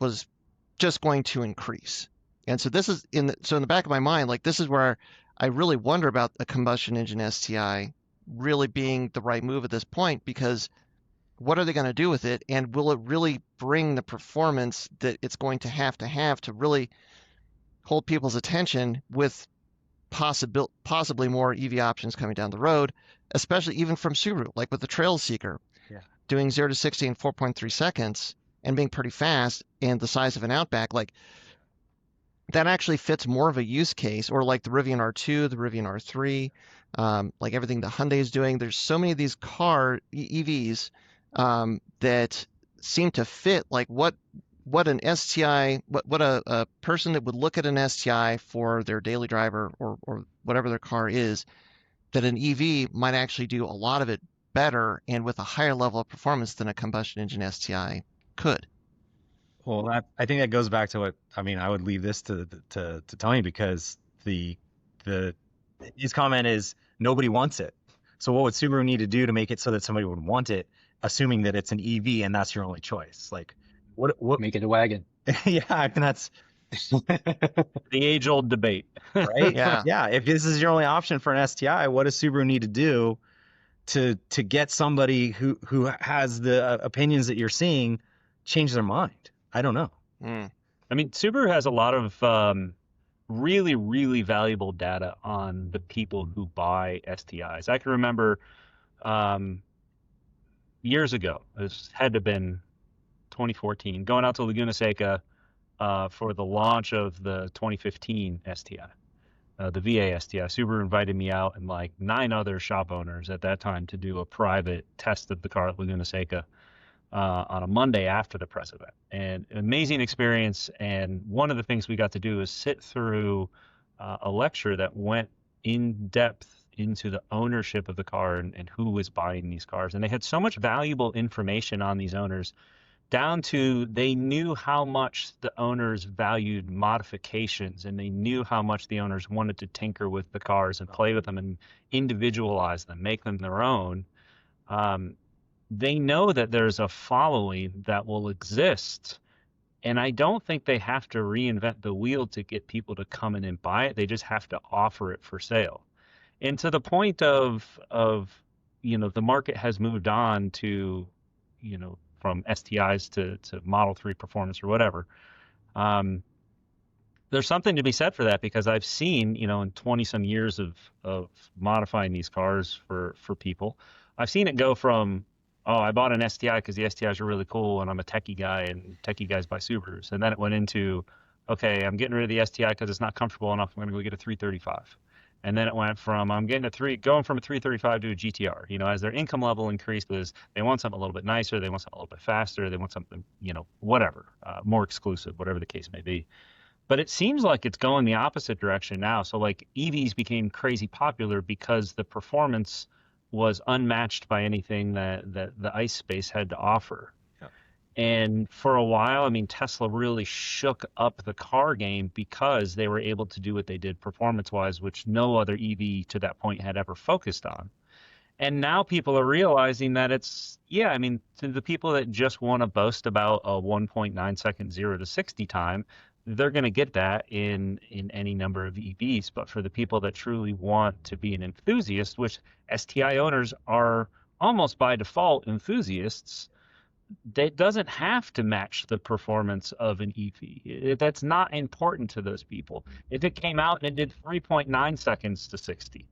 just going to increase. And so this is in the back of my mind, like this is where I really wonder about a combustion engine STI really being the right move at this point, because what are they going to do with it? And will it really bring the performance that it's going to have to really hold people's attention with possibly more EV options coming down the road, especially even from Subaru, like with the Trail Seeker, doing 0 to 60 in 4.3 seconds and being pretty fast and the size of an Outback, like that actually fits more of a use case, or like the Rivian R2, the Rivian R3, like everything that Hyundai is doing. There's so many of these EVs that seem to fit like what an STI, what a person that would look at an STI for their daily driver or whatever their car is, that an EV might actually do a lot of it better and with a higher level of performance than a combustion engine STI could. Well, I think that goes back to what, I mean, I would leave this to Tony, because his comment is nobody wants it. So what would Subaru need to do to make it so that somebody would want it, assuming that it's an EV and that's your only choice? Like, what Make it a wagon. Yeah, I mean, that's the age-old debate. right. Yeah. If this is your only option for an STI, what does Subaru need to do to get somebody who has the opinions that you're seeing change their mind? I don't know. I mean, Subaru has a lot of really, really valuable data on the people who buy STIs. I can remember years ago, it had to have been 2014, going out to Laguna Seca for the launch of the 2015 STI, the VA STI. Subaru invited me out and like 9 other shop owners at that time to do a private test of the car at Laguna Seca on a Monday after the press event. And an amazing experience. And one of the things we got to do is sit through a lecture that went in depth into the ownership of the car and who was buying these cars. And they had so much valuable information on these owners, down to they knew how much the owners valued modifications, and they knew how much the owners wanted to tinker with the cars and play with them and individualize them, make them their own. They know that there's a following that will exist, and I don't think they have to reinvent the wheel to get people to come in and buy it. They just have to offer it for sale. And to the point of the market has moved on to, from STIs to Model 3 Performance or whatever. There's something to be said for that, because I've seen, in 20 some years of modifying these cars for people, I've seen it go from oh, I bought an STI because the STIs are really cool and I'm a techie guy and techie guys buy Subarus. And then it went into, okay, I'm getting rid of the STI because it's not comfortable enough. I'm going to go get a 335. And then it went from going from a 335 to a GTR. You know, as their income level increases, they want something a little bit nicer, they want something a little bit faster, they want something, you know, whatever, more exclusive, whatever the case may be. But it seems like it's going the opposite direction now. So like EVs became crazy popular because the performance was unmatched by anything that the ICE space had to offer. Yeah. And for a while, I mean, Tesla really shook up the car game because they were able to do what they did performance-wise, which no other EV to that point had ever focused on. And now people are realizing that I mean, to the people that just want to boast about a 1.9 second 0 to 60 time, they're going to get that in any number of EVs. But for the people that truly want to be an enthusiast, which STI owners are almost by default enthusiasts, that doesn't have to match the performance of an EV. That's not important to those people. If it came out and it did 3.9 seconds to 60,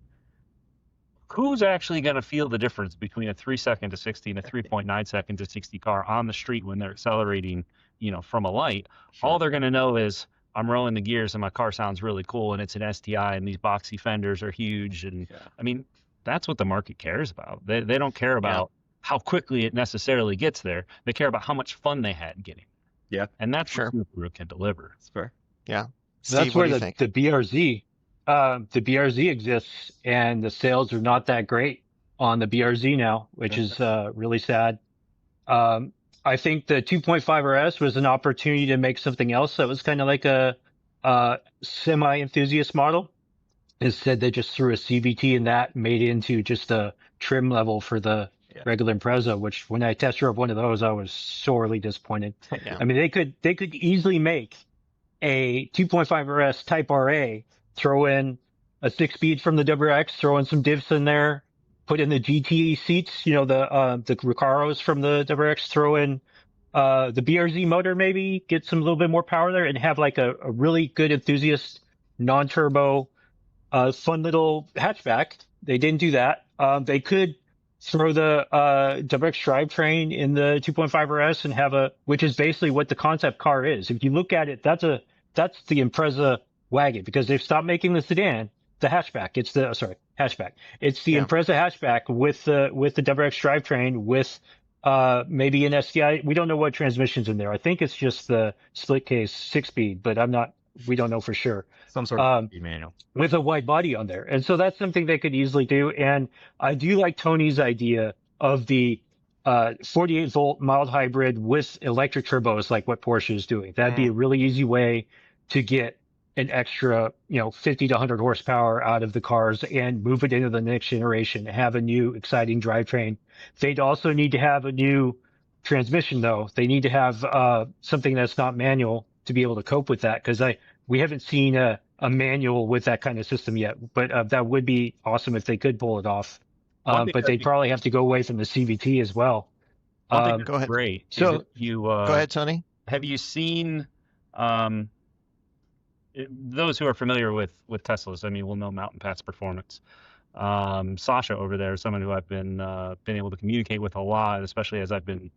who's actually going to feel the difference between a 3 second to 60 and a 3.9 second to 60 car on the street when they're accelerating, you know, from a light? Sure. All they're going to know is I'm rolling the gears and my car sounds really cool and it's an STI and these boxy fenders are huge. And I mean, that's what the market cares about. They don't care about how quickly it necessarily gets there. They care about how much fun they had getting. Yeah. And that's what Subaru can deliver. That's fair. Yeah. Steve, that's where the BRZ exists, and the sales are not that great on the BRZ now, which is really sad. I think the 2.5 RS was an opportunity to make something else that was kind of like a semi-enthusiast model. Instead, they just threw a CVT and that made it into just a trim level for the regular Impreza, which when I test drove one of those, I was sorely disappointed. I mean, they could easily make a 2.5 RS Type RA, throw in a 6-speed from the WRX, throw in some diffs in there, put in the GT seats, you know, the Recaros from the WRX, throw in the BRZ motor, maybe get some little bit more power there, and have like a really good enthusiast non-turbo fun little hatchback. They didn't do that. They could throw the WRX drivetrain in the 2.5 RS and have which is basically what the concept car is. If you look at it, that's the Impreza wagon, because they've stopped making the sedan, the hatchback. It's the hatchback. It's the Impreza hatchback with the WRX drivetrain with maybe an STI. We don't know what transmission's in there. I think it's just the split case 6-speed, but we don't know for sure. Some sort of manual with a wide body on there. And so that's something they could easily do. And I do like Tony's idea of the 48 volt mild hybrid with electric turbos, like what Porsche is doing. That'd be a really easy way to get an extra, 50 to 100 horsepower out of the cars and move it into the next generation, have a new exciting drivetrain. They'd also need to have a new transmission, though. They need to have something that's not manual to be able to cope with that, because we haven't seen a manual with that kind of system yet. But that would be awesome if they could pull it off. But they'd probably have to go away from the CVT as well. Go ahead. Great. So go ahead, Tony. Have you seen those who are familiar with Teslas? I mean, will know Mountain Pat's performance. Sasha over there is someone who I've been able to communicate with a lot, especially as I've been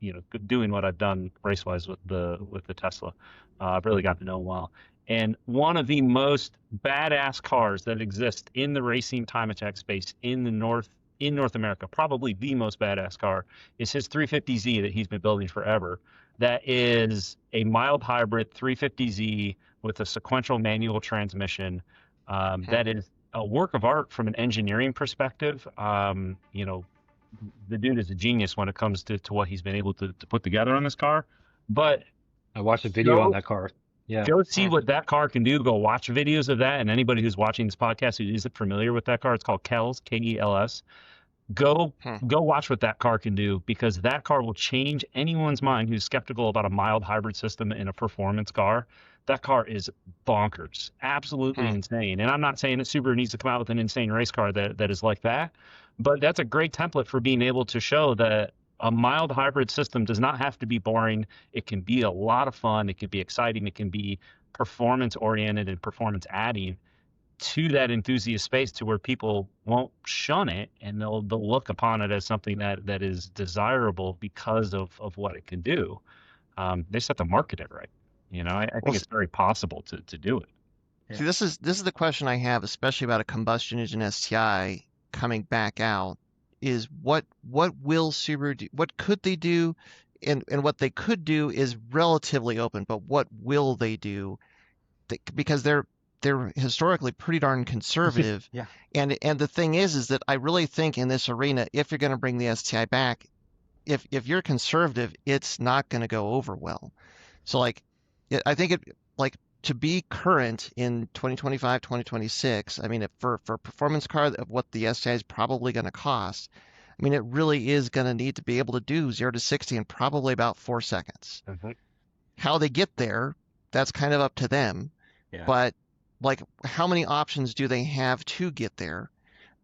doing what I've done race-wise with the Tesla. I've really gotten to know him well. And one of the most badass cars that exist in the racing time attack space in North America, probably the most badass car, is his 350Z that he's been building forever. That is a mild hybrid 350Z with a sequential manual transmission. That is a work of art from an engineering perspective. The dude is a genius when it comes to what he's been able to put together on this car. But I watched a video on that car. Yeah. Go see what that car can do. Go watch videos of that. And anybody who's watching this podcast who isn't familiar with that car, it's called Kels, Kels. Go watch what that car can do, because that car will change anyone's mind who's skeptical about a mild hybrid system in a performance car. That car is bonkers, absolutely insane. And I'm not saying that Subaru needs to come out with an insane race car that is like that, but that's a great template for being able to show that a mild hybrid system does not have to be boring. It can be a lot of fun. It can be exciting. It can be performance oriented and performance adding. to that enthusiast space to where people won't shun it, and they'll look upon it as something that is desirable because of what it can do. They just have to market it right. I Well, think it's very possible to do it. see, this is the question I have, especially about a combustion engine STI coming back out, is what will Subaru do? What could they do? And what they could do is relatively open, but what will they do? Because they're historically pretty darn conservative. Yeah. And the thing is that I really think in this arena, if you're going to bring the STI back, if you're conservative, it's not going to go over well. So like, I think it like to be current in 2025, 2026. I mean, for a performance car of what the STI is probably going to cost, I mean, it really is going to need to be able to do 0 to 60 in probably about 4 seconds. Mhm. How they get there, that's kind of up to them. Yeah. But like, how many options do they have to get there?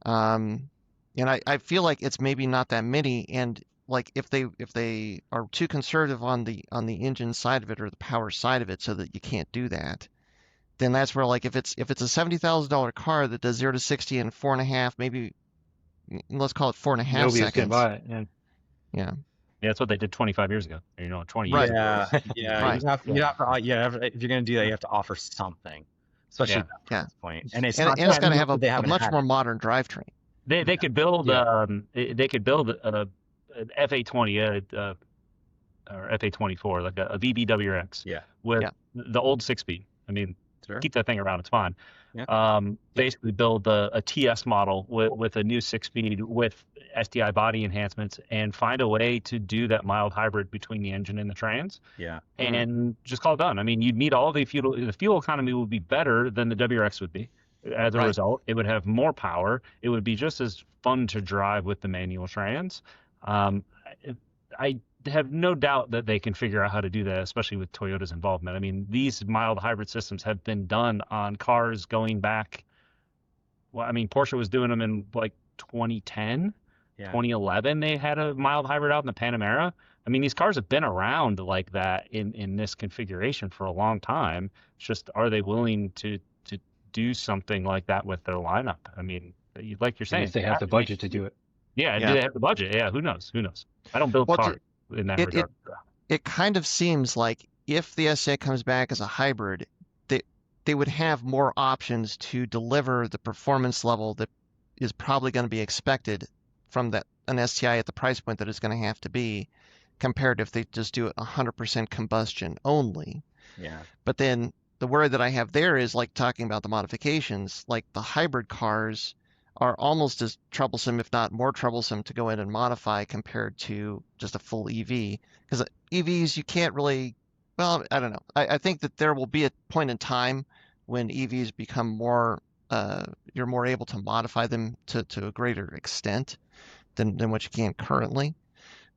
And I feel like it's maybe not that many. And like, if they are too conservative on the engine side of it or the power side of it, so that you can't do that, then that's where, like, if it's a $70,000 car that does 0 to 60 in 4.5, maybe let's call it 4.5 Nobody's gonna seconds. buy it. Yeah. Yeah. Yeah, that's what they did 25 years ago. 20 Right. years ago. Yeah, yeah. Right. If you're gonna do that, you have to offer something, especially at Yeah. this point. And it's And not. it's got to have they a haven't much had more it. modern drivetrain. They could build an FA20 or FA24, like a VBWX Yeah. with Yeah. the old 6-speed. I mean, Sure. keep that thing around, it's fine. Yeah. Basically build a TS model with a new 6-speed with STI body enhancements, and find a way to do that mild hybrid between the engine and the trans, Yeah. and just call it done. I mean, you'd meet all the fuel economy would be better than the WRX would be. As a Right. result, it would have more power. It would be just as fun to drive with the manual trans. I have no doubt that they can figure out how to do that, especially with Toyota's involvement. I mean, these mild hybrid systems have been done on cars going back. Well, I mean, Porsche was doing them in like 2010, Yeah. 2011. They had a mild hybrid out in the Panamera. I mean, these cars have been around like that in this configuration for a long time. It's just, are they willing to do something like that with their lineup? I mean, like you're And saying, if they have the budget to do it. Yeah, Yeah. do they have the budget? Yeah, who knows? I don't build Well, cars in that regard. It kind of seems like if the STI comes back as a hybrid, they would have more options to deliver the performance level that is probably going to be expected from an STI at the price point that it's going to have to be, compared to if they just do it 100% combustion only. Yeah. But then the worry that I have there is, like, talking about the modifications, like the hybrid cars are almost as troublesome, if not more troublesome, to go in and modify compared to just a full EV. Because EVs, you can't really, well, I don't know. I think that there will be a point in time when EVs become more, you're more able to modify them to a greater extent than what you can currently.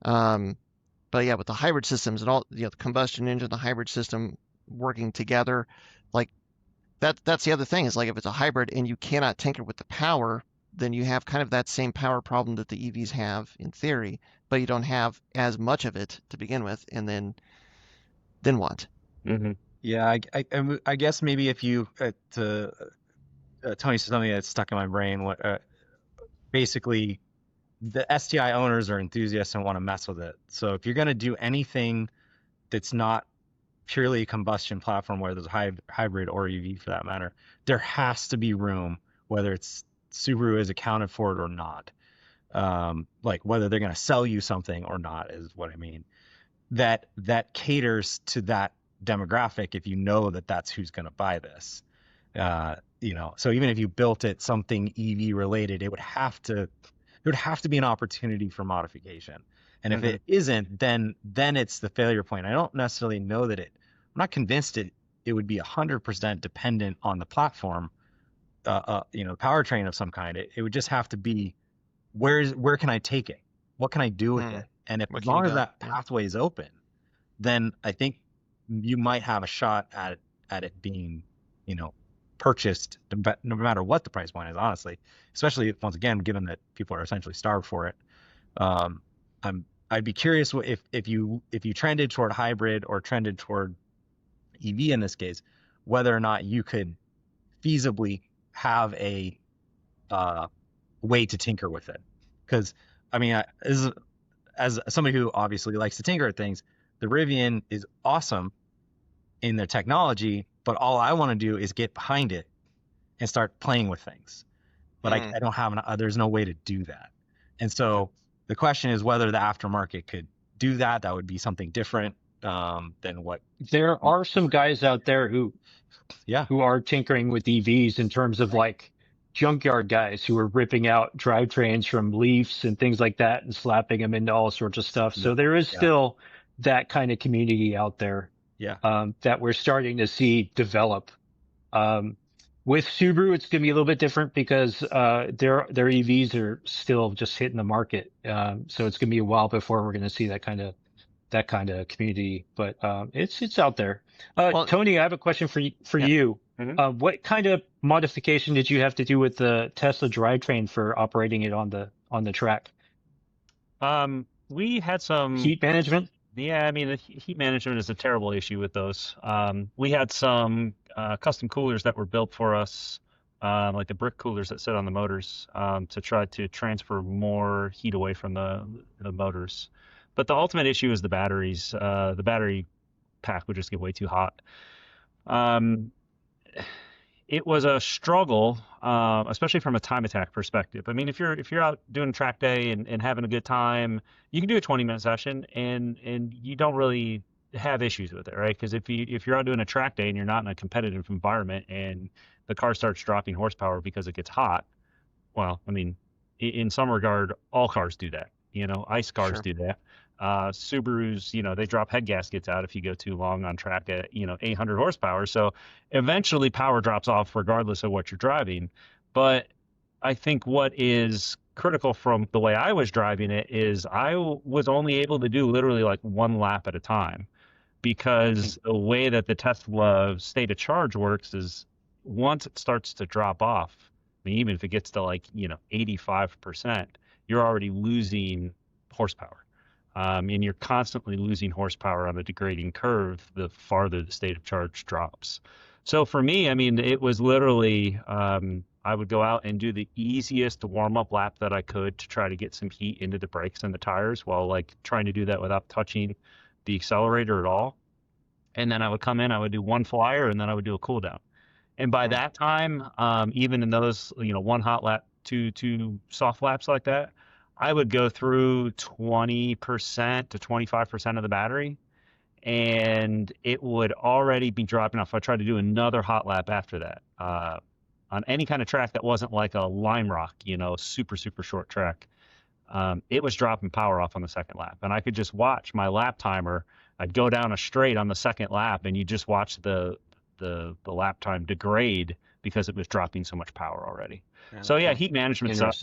But yeah, with the hybrid systems and all, the combustion engine, the hybrid system working together, like that's the other thing, is like, if it's a hybrid and you cannot tinker with the power, then you have kind of that same power problem that the EVs have in theory, but you don't have as much of it to begin with, and then what? Mm-hmm. Yeah. I guess maybe if you Tony said something that stuck in my brain. What basically, the STI owners are enthusiasts and want to mess with it. So if you're going to do anything that's not purely a combustion platform, whether there's a hybrid or EV for that matter, there has to be room, whether it's Subaru is accounted for it or not. Like whether they're going to sell you something or not is what I mean. That caters to that demographic, if you know that that's who's going to buy this. So even if you built it something EV related, there would have to be an opportunity for modification. And if it isn't, then it's the failure point. I don't necessarily know that I'm not convinced it would be 100% dependent on the platform, powertrain of some kind. It would just have to be, where can I take it? What can I do with it? And as long as that pathway is open, then I think you might have a shot at it being, purchased no matter what the price point is, honestly, especially once again, given that people are essentially starved for it. I'd be curious if you trended toward hybrid or trended toward EV in this case, whether or not you could feasibly have a way to tinker with it. Because I mean, as somebody who obviously likes to tinker at things, the Rivian is awesome in their technology, but all I want to do is get behind it and start playing with things. But I don't have there's no way to do that. And so the question is whether the aftermarket could do that. That would be something different than what. There are some guys out there who are tinkering with EVs in terms of like junkyard guys who are ripping out drivetrains from Leafs and things like that and slapping them into all sorts of stuff. So there is still that kind of community out there that we're starting to see develop. With Subaru, it's going to be a little bit different because their EVs are still just hitting the market. So it's going to be a while before we're going to see that kind of community. But it's out there. Tony, I have a question for you. Mm-hmm. What kind of modification did you have to do with the Tesla drivetrain for operating it on the track? We had some heat management. Yeah, I mean, the heat management is a terrible issue with those. We had some custom coolers that were built for us, like the brick coolers that sit on the motors, to try to transfer more heat away from the motors. But the ultimate issue is the batteries. The battery pack would just get way too hot. It was a struggle, especially from a time attack perspective. I mean, if you're out doing track day and having a good time, you can do a 20-minute session and you don't really have issues with it, right? Because if you're out doing a track day and you're not in a competitive environment and the car starts dropping horsepower because it gets hot, well, I mean, in some regard, all cars do that. ICE cars do that. Subarus, they drop head gaskets out if you go too long on track at, 800 horsepower. So eventually power drops off regardless of what you're driving. But I think what is critical from the way I was driving it is I was only able to do literally like one lap at a time, because the way that the Tesla state of charge works is once it starts to drop off, I mean, even if it gets to like, 85%, you're already losing horsepower. And you're constantly losing horsepower on the degrading curve the farther the state of charge drops. So for me, I mean, it was literally, I would go out and do the easiest warm-up lap that I could to try to get some heat into the brakes and the tires, while like trying to do that without touching the accelerator at all. And then I would come in, I would do one flyer, and then I would do a cool down. And by that time, even in those, one hot lap, two soft laps like that, I would go through 20% to 25% of the battery, and it would already be dropping off. I tried to do another hot lap after that on any kind of track that wasn't like a lime rock, super, super short track. It was dropping power off on the second lap, and I could just watch my lap timer. I'd go down a straight on the second lap, and you just watch the lap time degrade because it was dropping so much power already. So yeah, heat management stuff.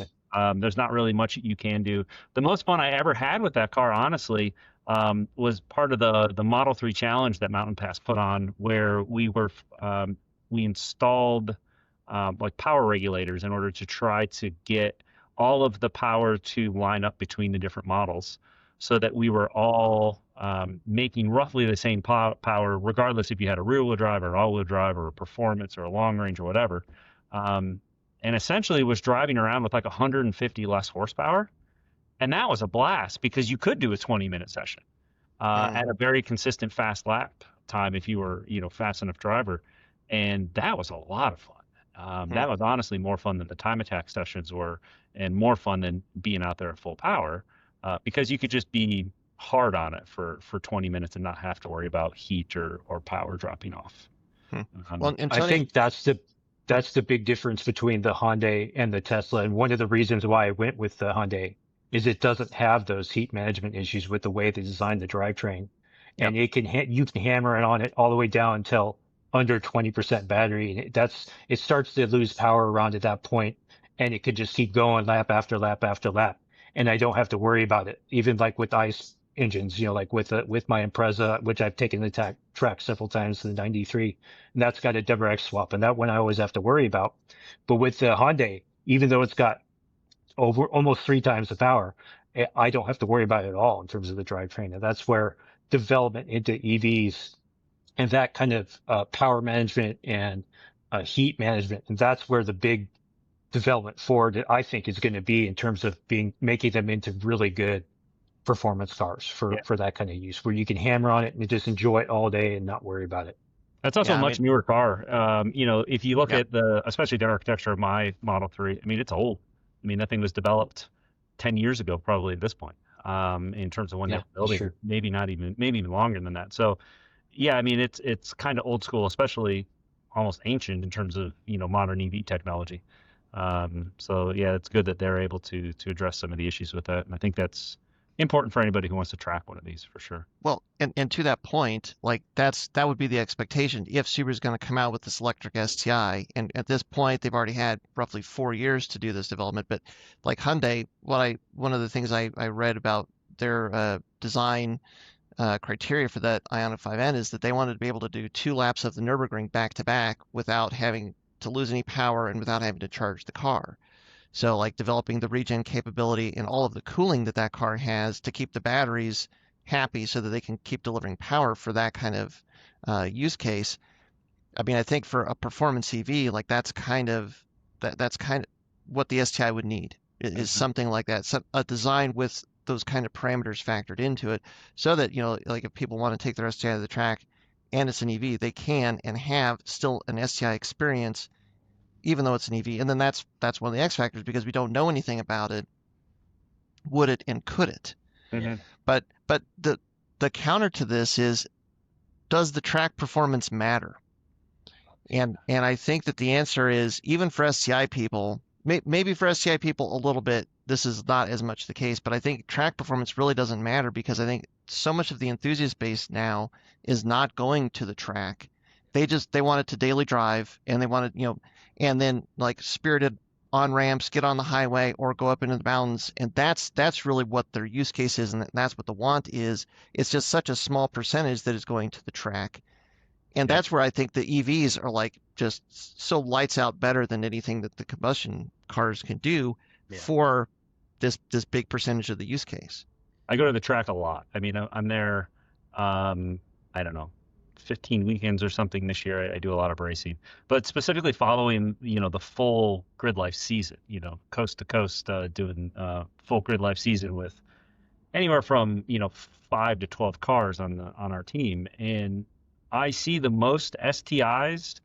There's not really much you can do. The most fun I ever had with that car, honestly, was part of the Model 3 challenge that Mountain Pass put on, where we installed like power regulators in order to try to get all of the power to line up between the different models, so that we were all making roughly the same power, regardless if you had a rear-wheel drive or an all-wheel drive or a performance or a long range or whatever. And essentially was driving around with like 150 less horsepower. And that was a blast because you could do a 20-minute session at a very consistent fast lap time if you were, fast enough driver. And that was a lot of fun. That was honestly more fun than the time attack sessions were, and more fun than being out there at full power, because you could just be hard on it for 20 minutes and not have to worry about heat or power dropping off. Well, and Tony, I think that's the big difference between the Hyundai and the Tesla. And one of the reasons why I went with the Hyundai is it doesn't have those heat management issues with the way they designed the drivetrain. And you can hammer it on it all the way down until under 20% battery. And it starts to lose power around at that point, and it could just keep going lap after lap after lap. And I don't have to worry about it. Even like with ICE engines, like with my Impreza, which I've taken the track several times, the 93, and that's got a WRX swap, and that one I always have to worry about. But with the Hyundai, even though it's got over almost 3 times the power, I don't have to worry about it at all in terms of the drivetrain. And that's where development into EVs and that kind of power management and heat management, and that's where the big development forward I think is going to be in terms of making them into really good performance cars Yeah. for that kind of use, where you can hammer on it and just enjoy it all day and not worry about it. That's also Yeah, a I much mean, newer car. If you look yep. at especially the architecture of my Model 3, I mean, it's old. I mean, that thing was developed 10 years ago, probably at this point, in terms of when they Yeah, were building sure. it, maybe even longer than that. So, yeah, I mean, it's kind of old school, especially almost ancient in terms of, modern EV technology. So yeah, it's good that they're able to address some of the issues with that. And I think that's important for anybody who wants to track one of these for sure. Well, and to that point, like that would be the expectation if Subaru's going to come out with this electric STI. And at this point, they've already had roughly 4 years to do this development. But like Hyundai, one of the things I read about their design criteria for that Ioniq 5N is that they wanted to be able to do 2 laps of the Nürburgring back to back without having to lose any power and without having to charge the car. So like developing the regen capability and all of the cooling that that car has to keep the batteries happy so that they can keep delivering power for that kind of use case. I mean, I think for a performance EV, like that's kind of what the STI would need is something like that, a design with those kind of parameters factored into it, so that like if people want to take their STI to the track and it's an EV, they can and have still an STI experience even though it's an EV. And then that's one of the X factors because we don't know anything about it. Would it and could it? Mhm. But the counter to this is, does the track performance matter? And I think that the answer is, even for STI people, maybe for STI people a little bit, this is not as much the case, but I think track performance really doesn't matter because I think so much of the enthusiast base now is not going to the track. They want it to daily drive, and they want it, and then like spirited on ramps, get on the highway or go up into the mountains. And that's really what their use case is, and that's what the want is. It's just such a small percentage that is going to the track. And Yep. that's where I think the EVs are like just so lights out better than anything that the combustion cars can do Yeah. for this big percentage of the use case. I go to the track a lot. I mean, I'm there, I don't know, 15 weekends or something this year. I do a lot of racing, but specifically following, the full Gridlife season, coast to coast, doing full Gridlife season with anywhere from, 5 to 12 cars on our team. And I see the most STIs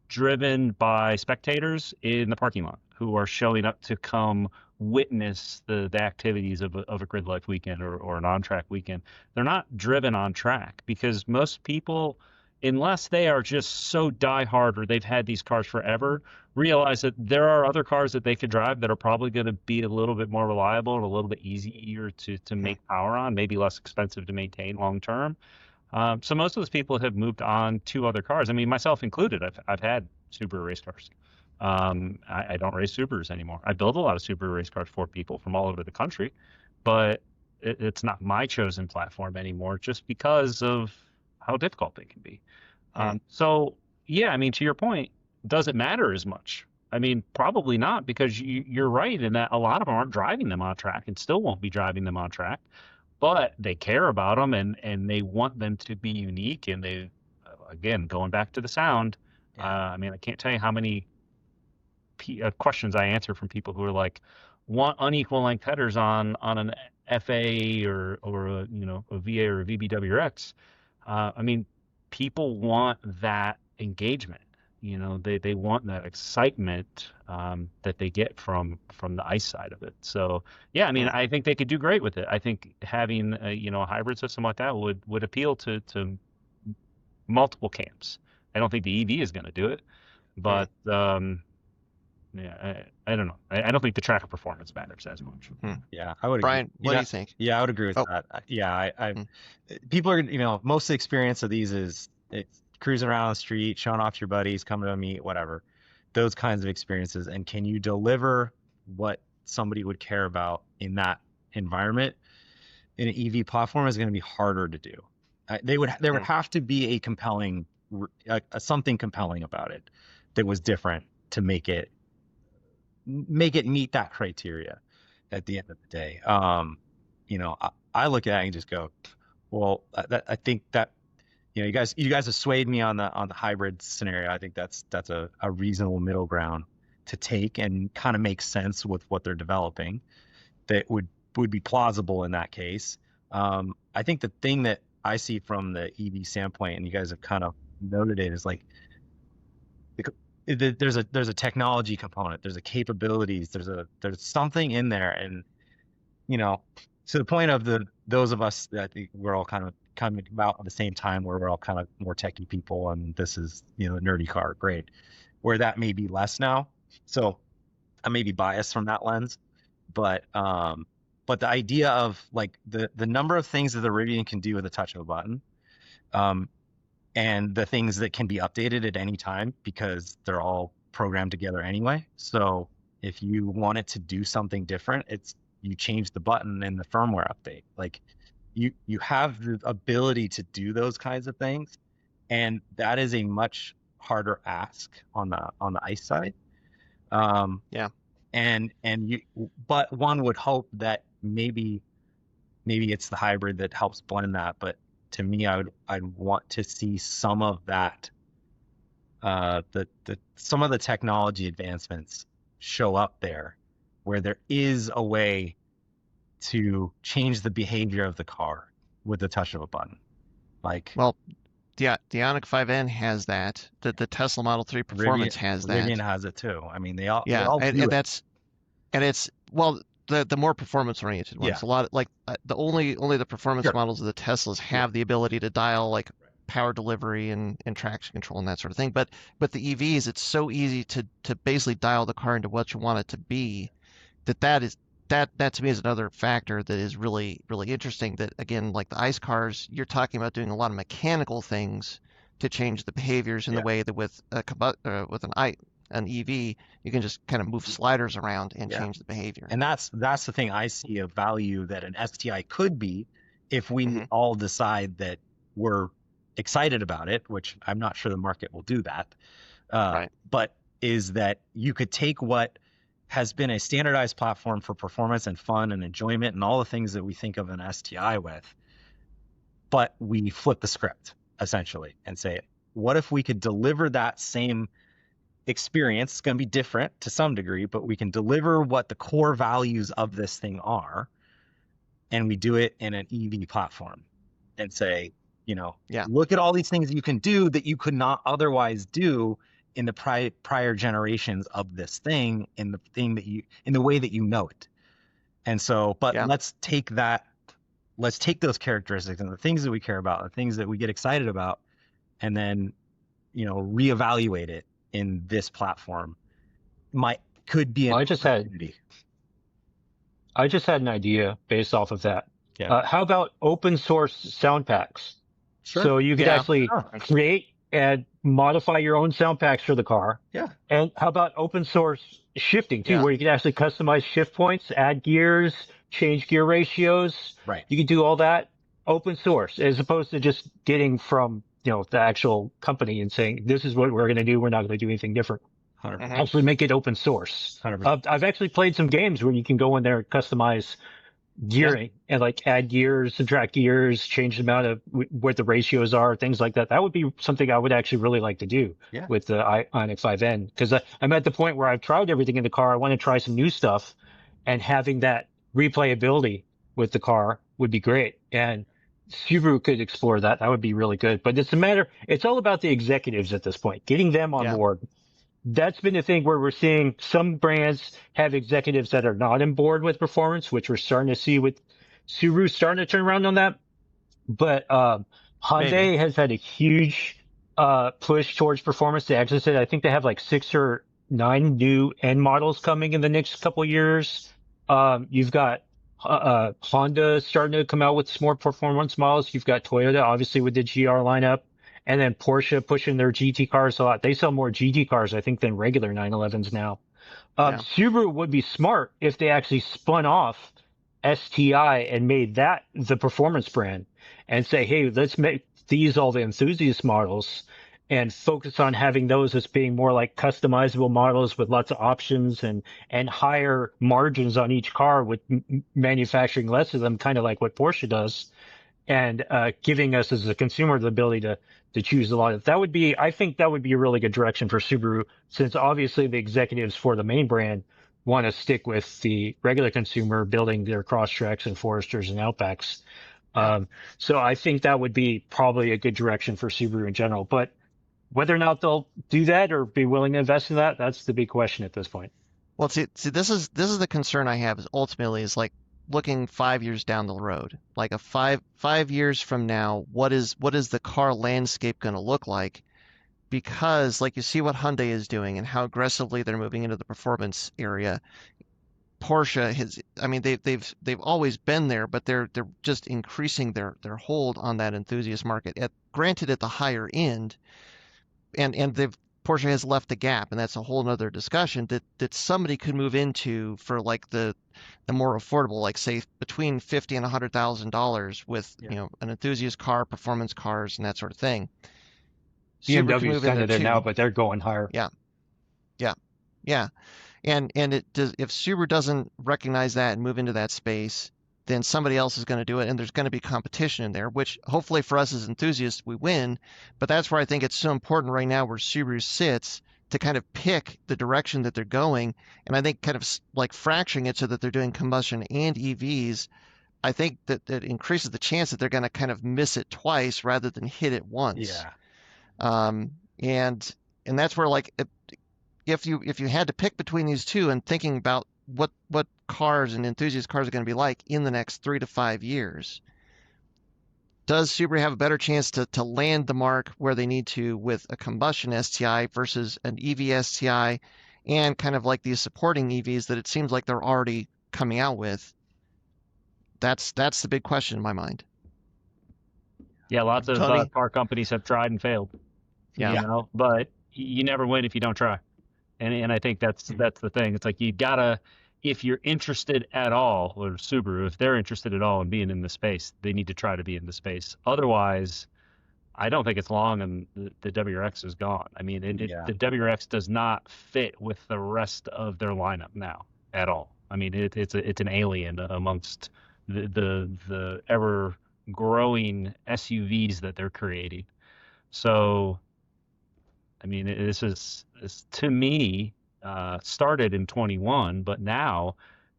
driven by spectators in the parking lot who are showing up to come witness the activities of a Gridlife weekend or an on-track weekend. They're not driven on track because most people, unless they are just so diehard or they've had these cars forever, realize that there are other cars that they could drive that are probably going to be a little bit more reliable and a little bit easier to make power on, maybe less expensive to maintain long term. So most of those people have moved on to other cars. I mean, myself included. I've had Subaru race cars. I don't race Subarus anymore. I build a lot of Subaru race cars for people from all over the country, but it's not my chosen platform anymore just because of how difficult they can be. So yeah, I mean, to your point, does it matter as much? I mean, probably not, because you're right in that a lot of them aren't driving them on track and still won't be driving them on track, but they care about them and they want them to be unique. And they, again, going back to the sound, I mean, I can't tell you how many questions I answer from people who are like, want unequal length headers on an FA or a, a VA or a VBWX. I mean, people want that engagement. They want that excitement that they get from the ICE side of it. So yeah, I mean, I think they could do great with it. I think having a hybrid system like that would appeal to multiple camps. I don't think the EV is going to do it, but yeah, I don't know. I don't think the track performance matters as much. Yeah, I would agree. Brian, what do you think? Yeah, I would agree with Oh. that. Yeah, people are, most of the experience of these is it's cruising around the street, showing off your buddies, coming to a meet, whatever. Those kinds of experiences. And can you deliver what somebody would care about in that environment? In an EV platform is going to be harder to do. There would have to be a compelling, something compelling about it that was different to make it meet that criteria at the end of the day. I look at it and just go, well, I think that you guys have swayed me on the hybrid scenario. I think that's a reasonable middle ground to take and kind of makes sense with what they're developing. That would be plausible in that case. I think the thing that I see from the EV standpoint, and you guys have kind of noted it, is like there's a technology component, there's a capabilities, there's something in there, and to the point of those of us that I think we're all kind of coming about at the same time, where we're all kind of more techie people, and this is the nerdy car, great. Where that may be less now, so I may be biased from that lens, but the idea of like the number of things that the Rivian can do with a touch of a button, and the things that can be updated at any time because they're all programmed together anyway. So if you want it to do something different, you change the button in the firmware update. Like you have the ability to do those kinds of things, and that is a much harder ask on the ICE side. Yeah. But one would hope that maybe it's the hybrid that helps blend that. But to me, I'd want to see some of that, some of the technology advancements show up there, where there is a way to change the behavior of the car with the touch of a button. Well, the Ioniq 5N has that. The Tesla Model 3 Performance has that. Rivian has it too. I mean, they all Yeah, do and it. it's the more performance oriented ones. Yeah. A lot like only the performance Sure. models of the Teslas have the ability to dial like power delivery and traction control and that sort of thing. But the EVs, it's so easy to basically dial the car into what you want it to be. That to me is another factor that is really, really interesting. That again, like the ICE cars, you're talking about doing a lot of mechanical things to change the behaviors in the way that with an EV, you can just kind of move sliders around and change the behavior. And that's the thing I see of value that an STI could be, if we Mhm. all decide that we're excited about it, which I'm not sure the market will do that. Right. But is that you could take what has been a standardized platform for performance and fun and enjoyment and all the things that we think of an STI with, but we flip the script essentially and say, what if we could deliver that same experience? It's going to be different to some degree, but we can deliver what the core values of this thing are, and we do it in an EV platform and say, look at all these things you can do that you could not otherwise do in the prior generations of this thing, in the way that you know it. And so, but let's take those characteristics and the things that we care about, the things that we get excited about, and then, reevaluate it in this platform. Could be an opportunity. I just had an idea based off of that. Yeah. How about open source sound packs? Sure. So you could actually create and modify your own sound packs for the car. Yeah. And how about open source shifting too, Yeah. where you can actually customize shift points, add gears, change gear ratios. Right. You can do all that open source, as opposed to just getting from, the actual company and saying, this is what we're going to do. We're not going to do anything different. 100%. Actually make it open source. 100%. I've actually played some games where you can go in there and customize gearing and like add gears, subtract gears, change the amount of what the ratios are, things like that. That would be something I would actually really like to do with the Ioniq 5N, because I'm at the point where I've tried everything in the car. I want to try some new stuff, and having that replayability with the car would be great. And Subaru could explore that. That would be really good. But it's all about the executives at this point, getting them on board. That's been the thing where we're seeing some brands have executives that are not on board with performance, which we're starting to see with Subaru starting to turn around on that. But Hyundai has had a huge push towards performance. They actually said, I think they have like 6 or 9 new N models coming in the next couple of years. You've got Honda starting to come out with some more performance models. You've got Toyota, obviously, with the GR lineup. And then Porsche pushing their GT cars a lot. They sell more GT cars, I think, than regular 911s now. Subaru would be smart if they actually spun off STI and made that the performance brand and say, hey, let's make these all the enthusiast models and focus on having those as being more like customizable models with lots of options and higher margins on each car, with manufacturing less of them, kind of like what Porsche does. and giving us as a consumer the ability to choose a lot of that would be, I think that would be a really good direction for Subaru, since obviously the executives for the main brand want to stick with the regular consumer building their Crosstreks and Foresters and Outbacks. Yeah. So I think that would be probably a good direction for Subaru in general, but whether or not they'll do that or be willing to invest in that, that's the big question at this point. Well, see, this is the concern I have is ultimately is like looking 5 years down the road. Like a five years from now, what is the car landscape going to look like? Because like you see what Hyundai is doing and how aggressively they're moving into the performance area. Porsche has, I mean, they've always been there, but they're just increasing their hold on that enthusiast market. Granted, at the higher end, and Porsche has left the gap, and that's a whole nother discussion that somebody could move into for like the more affordable, like say between $50,000 and $100,000 with an enthusiast car, performance cars, and that sort of thing. Subaru can BMW's move in kind there of there too. now, but they're going higher. Yeah, yeah, yeah. And it does, if Subaru doesn't recognize that and move into that space, then somebody else is going to do it, and there's going to be competition in there, which hopefully for us as enthusiasts, we win. But that's where I think it's so important right now where Subaru sits to kind of pick the direction that they're going. And I think kind of like fracturing it so that they're doing combustion and EVs, I think that increases the chance that they're going to kind of miss it twice rather than hit it once. Yeah. And that's where like if you had to pick between these two and thinking about what cars and enthusiast cars are going to be like in the next 3 to 5 years, does Subaru have a better chance to land the mark where they need to with a combustion STI versus an EV STI and kind of like these supporting EVs that it seems like they're already coming out with? That's the big question in my mind. Yeah, lots of Tony? car companies have tried and failed. Yeah. But you never win if you don't try. And I think that's the thing. It's like you gotta, if you're interested at all, or Subaru, if they're interested at all in being in the space, they need to try to be in the space. Otherwise, I don't think it's long and the WRX is gone. I mean, the WRX does not fit with the rest of their lineup now at all. I mean, it's an alien amongst the ever growing SUVs that they're creating. So, I mean, this to me started in 21, but now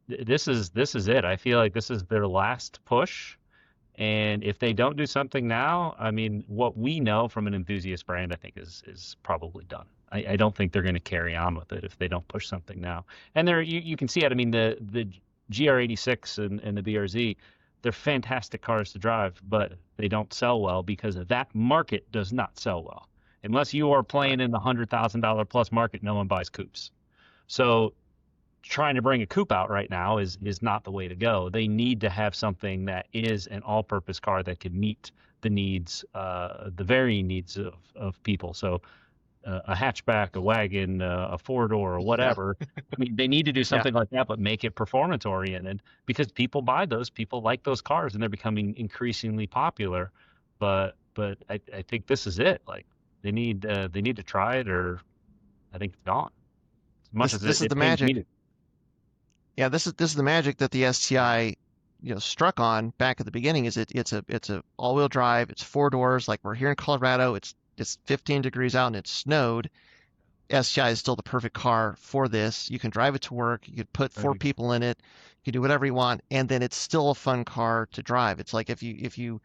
this is it. I feel like this is their last push, and if they don't do something now, I mean, what we know from an enthusiast brand, I think is probably done. I don't think they're going to carry on with it if they don't push something now. And there you can see it. I mean, the GR86 and the BRZ, they're fantastic cars to drive, but they don't sell well because that market does not sell well. Unless you are playing in the $100,000 plus market, no one buys coupes. So trying to bring a coupe out right now is not the way to go. They need to have something that is an all-purpose car that can meet the needs, the varying needs of people. So a hatchback, a wagon, a four-door, or whatever. I mean, they need to do something like that, but make it performance-oriented because people buy those. People like those cars, and they're becoming increasingly popular. But I think this is it. Like, they need to try it, or I think it's gone. As much as This is it the pains me magic. Yeah, this is the magic that the STI struck on back at the beginning. Is it's a all-wheel drive. It's 4 doors. Like we're here in Colorado. It's 15 degrees out and it's snowed. STI is still the perfect car for this. You can drive it to work. You could put 4 people in it. You can do whatever you want, and then it's still a fun car to drive. It's like if you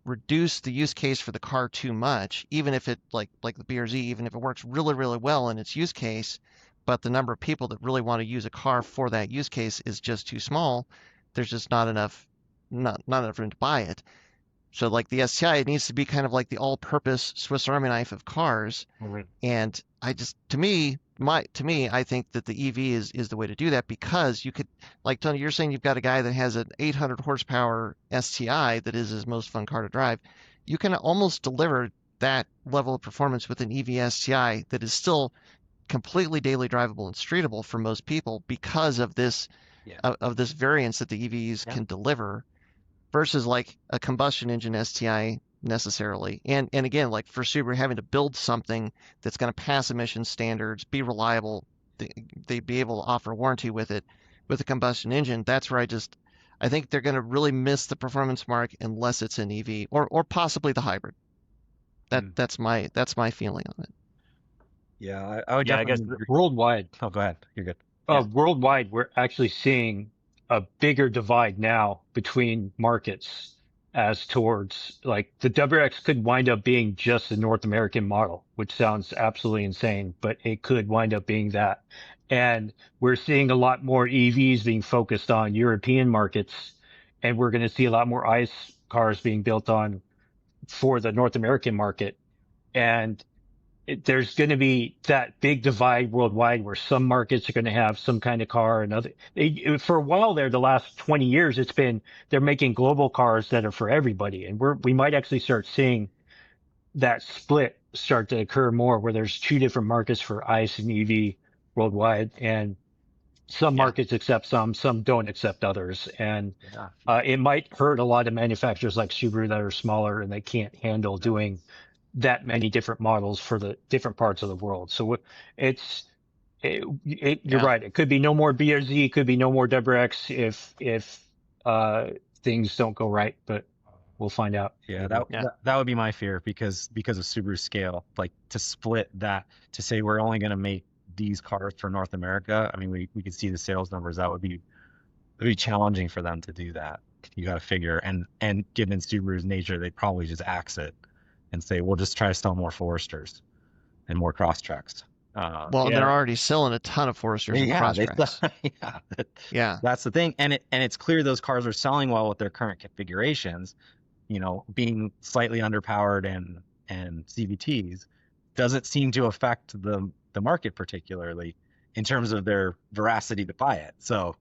reduce the use case for the car too much, even if it like the BRZ, even if it works really really well in its use case, but the number of people that really want to use a car for that use case is just too small, there's just not enough room to buy it. So like the STI, it needs to be kind of like the all-purpose Swiss Army knife of cars. And to me, I think that the EV is the way to do that because you could, like Tony, you're saying you've got a guy that has an 800 horsepower STI that is his most fun car to drive. You can almost deliver that level of performance with an EV STI that is still completely daily drivable and streetable for most people because of this of this variance that the EVs can deliver versus like a combustion engine STI necessarily. And again, like for Subaru having to build something that's going to pass emission standards, be reliable, they be able to offer warranty with it with a combustion engine. That's where I think they're going to really miss the performance mark unless it's an EV or possibly the hybrid. That's my feeling on it. Yeah, I would Yeah, I guess definitely agree. Worldwide, Oh, go ahead. You're good. worldwide, we're actually seeing a bigger divide now between markets as towards like the WRX could wind up being just a North American model, which sounds absolutely insane, but it could wind up being that. And we're seeing a lot more EVs being focused on European markets, and we're going to see a lot more ICE cars being built on for the North American market. And there's going to be that big divide worldwide where some markets are going to have some kind of car and other. For a while there, the last 20 years, it's been they're making global cars that are for everybody, and we might actually start seeing that split start to occur more, where there's two different markets for ICE and EV worldwide, and some Yeah. markets accept some don't accept others, and Yeah. it might hurt a lot of manufacturers like Subaru that are smaller and they can't handle doing that many different models for the different parts of the world. So you're Yeah. right. It could be no more BRZ, it could be no more WRX if things don't go right, but we'll find out. Yeah, Yeah. that would be my fear because of Subaru's scale. Like to split that, to say we're only going to make these cars for North America. I mean, we could see the sales numbers. That would be challenging for them to do that. You got to figure, and given Subaru's nature, they'd probably just axe it and say, we'll just try to sell more Foresters and more Crosstreks. Well, Yeah. they're already selling a ton of Foresters and Crosstreks. Yeah. That's the thing, and it's clear those cars are selling well with their current configurations. Being slightly underpowered and CVTs doesn't seem to affect the market particularly in terms of their veracity to buy it. So,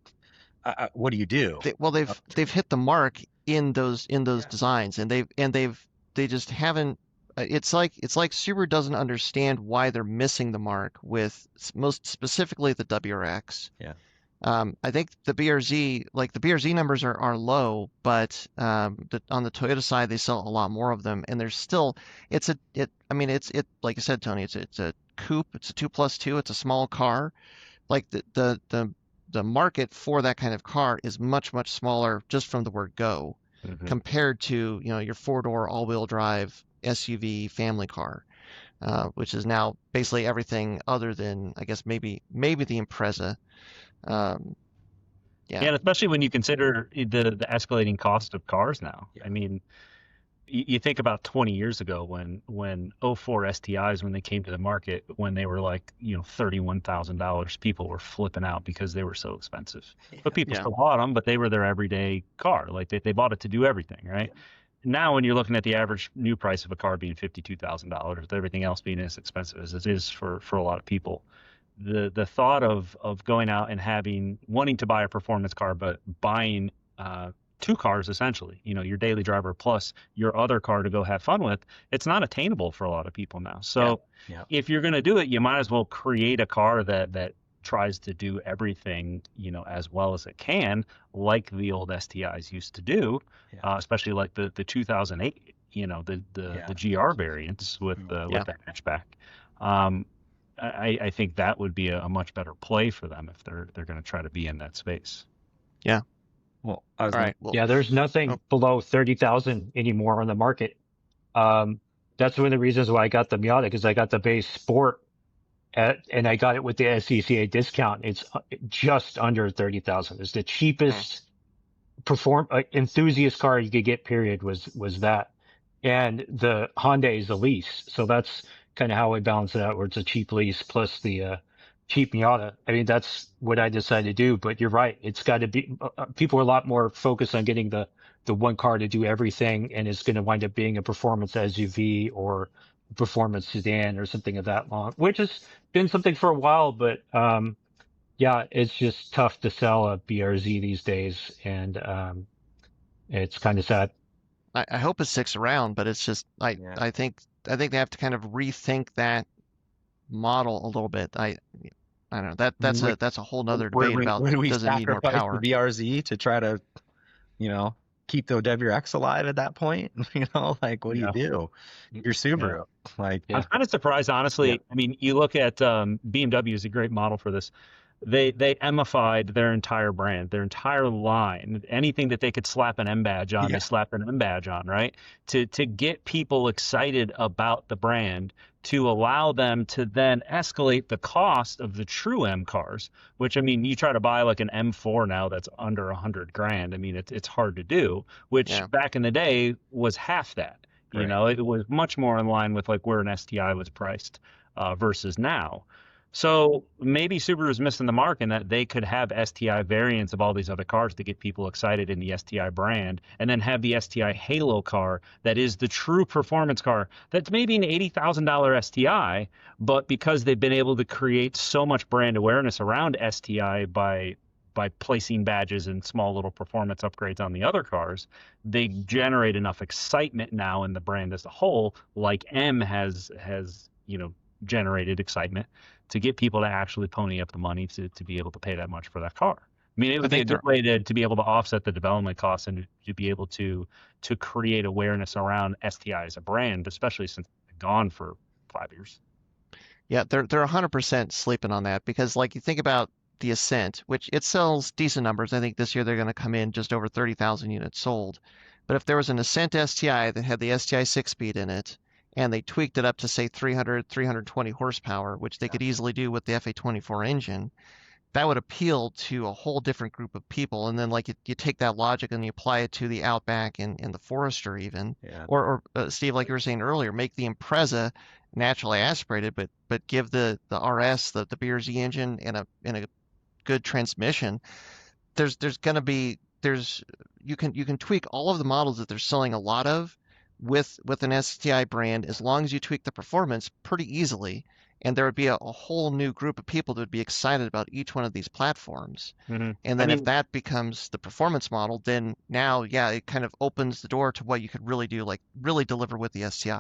what do you do? They've hit the mark in those designs, and they just haven't. It's like Subaru doesn't understand why they're missing the mark with most specifically the WRX. Yeah. I think the BRZ numbers are low, but on the Toyota side they sell a lot more of them, and there's still I mean it's like I said, Tony, it's a coupe, it's a 2+2, it's a small car. Like the market for that kind of car is much smaller just from the word go compared to your four-door all-wheel drive SUV family car, which is now basically everything other than I guess maybe the Impreza. Yeah, and especially when you consider the escalating cost of cars now. Yeah. I mean, you think about 20 years ago when 04 STIs, when they came to the market, when they were like, $31,000, people were flipping out because they were so expensive. But people still bought them, but they were their everyday car. Like they bought it to do everything, right? Yeah. Now, when you're looking at the average new price of a car being $52,000, with everything else being as expensive as it is for a lot of people, the thought of going out and wanting to buy a performance car, but buying two cars essentially, your daily driver plus your other car to go have fun with, it's not attainable for a lot of people now. So if you're going to do it, you might as well create a car that tries to do everything, as well as it can, like the old STIs used to do, especially like the 2008, the GR variants with the hatchback. I think that would be a much better play for them if they're going to try to be in that space. Yeah. Well, there's nothing below 30,000 anymore on the market. That's one of the reasons why I got the Miata, because I got the base Sport, and I got it with the SCCA discount. It's just under 30,000. It's the cheapest enthusiast car you could get. Period. Was that, and the Hyundai is a lease, so that's kind of how I balance it out, where it's a cheap lease plus the cheap Miata. I mean, that's what I decided to do. But you're right; it's got to be. People are a lot more focused on getting the one car to do everything, and it's going to wind up being a performance SUV or performance sedan or something of that long, which has been something for a while. But it's just tough to sell a BRZ these days, and it's kind of sad. I hope it sticks around, but it's just I think they have to kind of rethink that model a little bit. I don't know, that's a whole nother debate about does it need more power. The BRZ to try to keep the WRX alive at that point. Like what do you do? You're Subaru. I'm kind of surprised, honestly. I mean, you look at BMW is a great model for this. they emified their entire brand, their entire line. Anything that they could slap an M badge on, Yeah. they slapped an M badge on, right? To get people excited about the brand, to allow them to then escalate the cost of the true M cars, which, I mean, you try to buy like an M4 now that's under 100 grand. I mean, it's hard to do, which Yeah. back in the day was half that. You Right. know, it was much more in line with like where an STI was priced versus now. So maybe Subaru's missing the mark in that they could have STI variants of all these other cars to get people excited in the STI brand, and then have the STI Halo car that is the true performance car that's maybe an $80,000 STI, but because they've been able to create so much brand awareness around STI by placing badges and small little performance upgrades on the other cars, they generate enough excitement now in the brand as a whole, like M has generated excitement to get people to actually pony up the money to be able to pay that much for that car. I mean, it would be a good way to be able to offset the development costs and to be able to create awareness around STI as a brand, especially since it's gone for 5 years. Yeah, they're 100% sleeping on that because, like, you think about the Ascent, which it sells decent numbers. I think this year they're going to come in just over 30,000 units sold. But if there was an Ascent STI that had the STI 6-speed in it, and they tweaked it up to say 300, 320 horsepower, which they could easily do with the FA24 engine, that would appeal to a whole different group of people. And then like you take that logic and you apply it to the Outback and the Forester even, Yeah. or Steve, like you were saying earlier, make the Impreza naturally aspirated, but give the RS, the BRZ engine and a good transmission. You can tweak all of the models that they're selling a lot of with an STI brand, as long as you tweak the performance pretty easily, and there would be a whole new group of people that would be excited about each one of these platforms. Mm-hmm. And then if that becomes the performance model, then now, yeah, it kind of opens the door to what you could really do, like really deliver with the STI.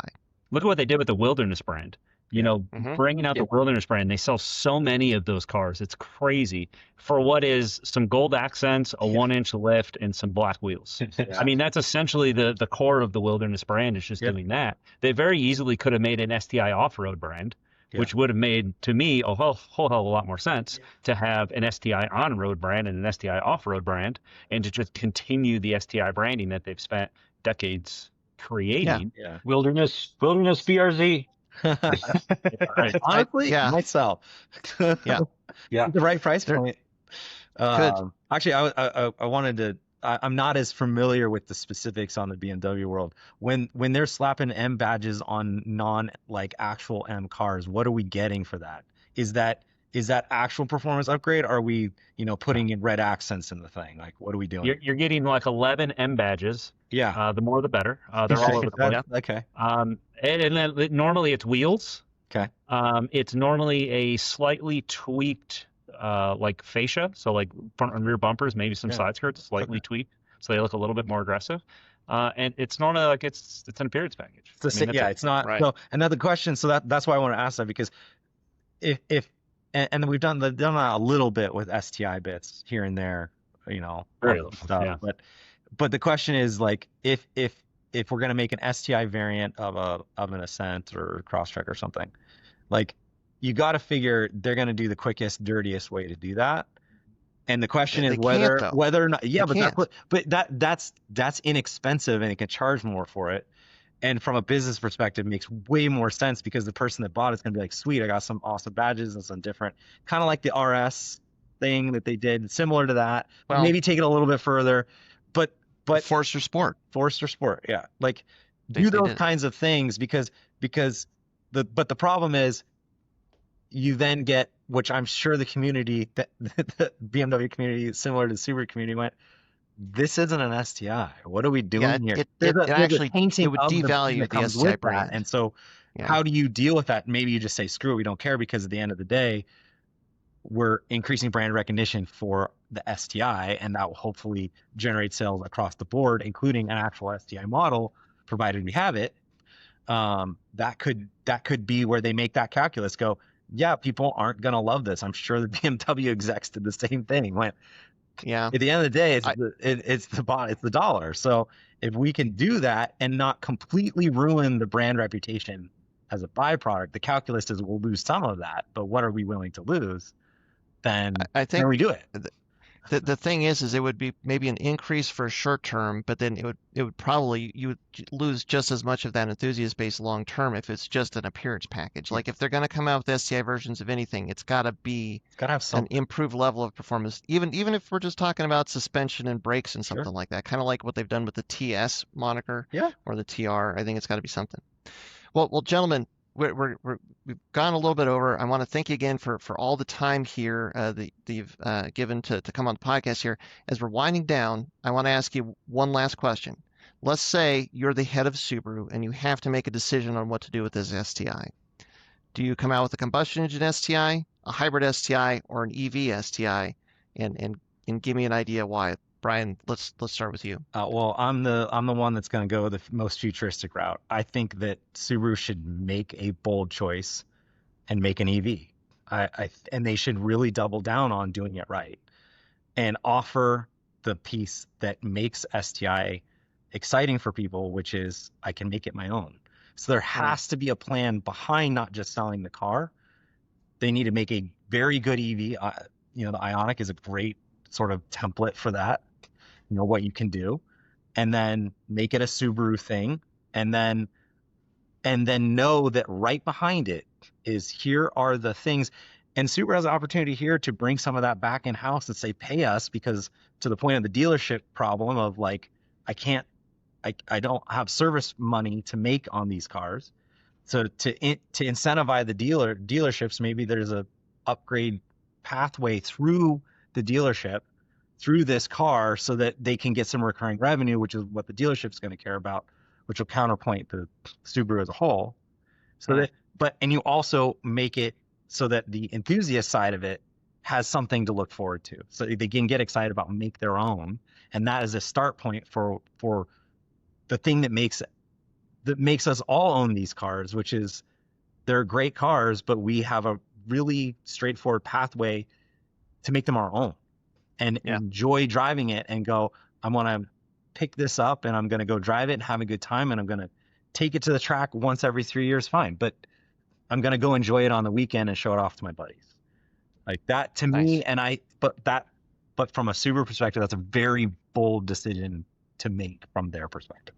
Look at what they did with the Wilderness brand. You know, bringing out the Wilderness brand, they sell so many of those cars. It's crazy for what is some gold accents, a 1-inch lift, and some black wheels. I mean, that's essentially the core of the Wilderness brand is just doing that. They very easily could have made an STI off-road brand, which would have made, to me, a whole hell of a lot more sense to have an STI on-road brand and an STI off-road brand, and to just continue the STI branding that they've spent decades creating. Yeah. Wilderness BRZ. Honestly, myself. Yeah. The right price point. Good. Actually, I wanted to. I'm not as familiar with the specifics on the BMW world. When they're slapping M badges on like actual M cars, what are we getting for that? Is that actual performance upgrade? Or are we putting in red accents in the thing? Like, what are we doing? You're getting like 11 M badges. Yeah. The more the better. They're all over the place. Okay. And then normally it's wheels. Okay. It's normally a slightly tweaked like fascia, so like front and rear bumpers, maybe some side skirts slightly tweaked, so they look a little bit more aggressive. And it's normally like it's an appearance package. It's not. Right. So another question. So that's why I want to ask that, because if and we've done that a little bit with STI bits here and there, Very little stuff. yeah. But the question is, like, if we're gonna make an STI variant of an Ascent or Crosstrek or something, like, you got to figure they're gonna do the quickest, dirtiest way to do that. And the question is whether or not, that's inexpensive and it can charge more for it. And from a business perspective, it makes way more sense, because the person that bought it's gonna be like, sweet, I got some awesome badges and some different, kind of like the RS thing that they did, similar to that. Well, maybe take it a little bit further, but Forester Sport, yeah, like do those kinds of things, because the problem is, you then get, which I'm sure the community, the BMW community, similar to the Subaru community, went, this isn't an STI. What are we doing here? It would devalue the STI brand. And so how do you deal with that? Maybe you just say, screw it, we don't care, because at the end of the day, we're increasing brand recognition for the STI, and that will hopefully generate sales across the board, including an actual STI model, provided we have it. That could be where they make that calculus go, yeah, people aren't going to love this. I'm sure the BMW execs did the same thing. At the end of the day, it's the dollar. So if we can do that and not completely ruin the brand reputation as a byproduct, the calculus is we'll lose some of that, but what are we willing to lose? then I think we do it. the thing is it would be maybe an increase for short term, but then it would probably you would lose just as much of that enthusiast base long term if it's just an appearance package. Like if they're going to come out with STI versions of anything, it's got to be It's got to have an something. improved level of performance. Even if we're just talking about suspension and brakes and Sure. something like that, kind of like what they've done with the TS moniker Yeah. or the TR. I think it's got to be something. Well, gentlemen, we've gone a little bit over. I want to thank you again for all the time here that you've given to come on the podcast here. As we're winding down, I want to ask you one last question. Let's say you're the head of Subaru and you have to make a decision on what to do with this STI. Do you come out with a combustion engine STI, a hybrid STI, or an EV STI? And give me an idea why. Brian, let's start with you. Well, I'm the one that's going to go the most futuristic route. I think that Subaru should make a bold choice and make an EV. And they should really double down on doing it right and offer the piece that makes STI exciting for people, which is I can make it my own. So there has to be a plan behind not just selling the car. They need to make a very good EV. The Ioniq is a great sort of template for that. What you can do, and then make it a Subaru thing, and then know that right behind it is here are the things. And Subaru has an opportunity here to bring some of that back in house and say, pay us, because to the point of the dealership problem of like, I don't have service money to make on these cars. So to incentivize the dealerships, maybe there's a upgrade pathway through the dealership through this car so that they can get some recurring revenue, which is what the dealership's going to care about, which will counterpoint the Subaru as a whole. So and you also make it so that the enthusiast side of it has something to look forward to. So they can get excited about make their own. And that is a start point for the thing that makes us all own these cars, which is they're great cars, but we have a really straightforward pathway to make them our own. And enjoy driving it and go, I want to pick this up and I'm going to go drive it and have a good time. And I'm going to take it to the track once every 3 years. Fine. But I'm going to go enjoy it on the weekend and show it off to my buddies. Like that to me. And but from a Subaru perspective, that's a very bold decision to make from their perspective.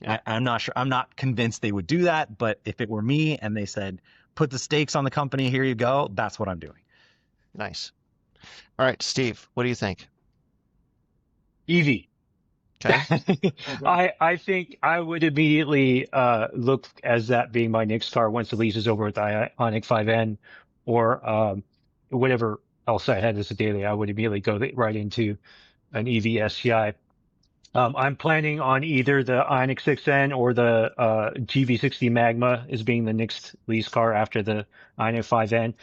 Yeah. I'm not sure. I'm not convinced they would do that. But if it were me and they said, put the stakes on the company, here you go, that's what I'm doing. Nice. All right, Steve, what do you think? EV. Okay. I think I would immediately look as that being my next car once the lease is over with the Ioniq 5N or whatever else I had as a daily. I would immediately go right into an EV STI. I'm planning on either the Ioniq 6N or the GV60 Magma as being the next lease car after the Ioniq 5N.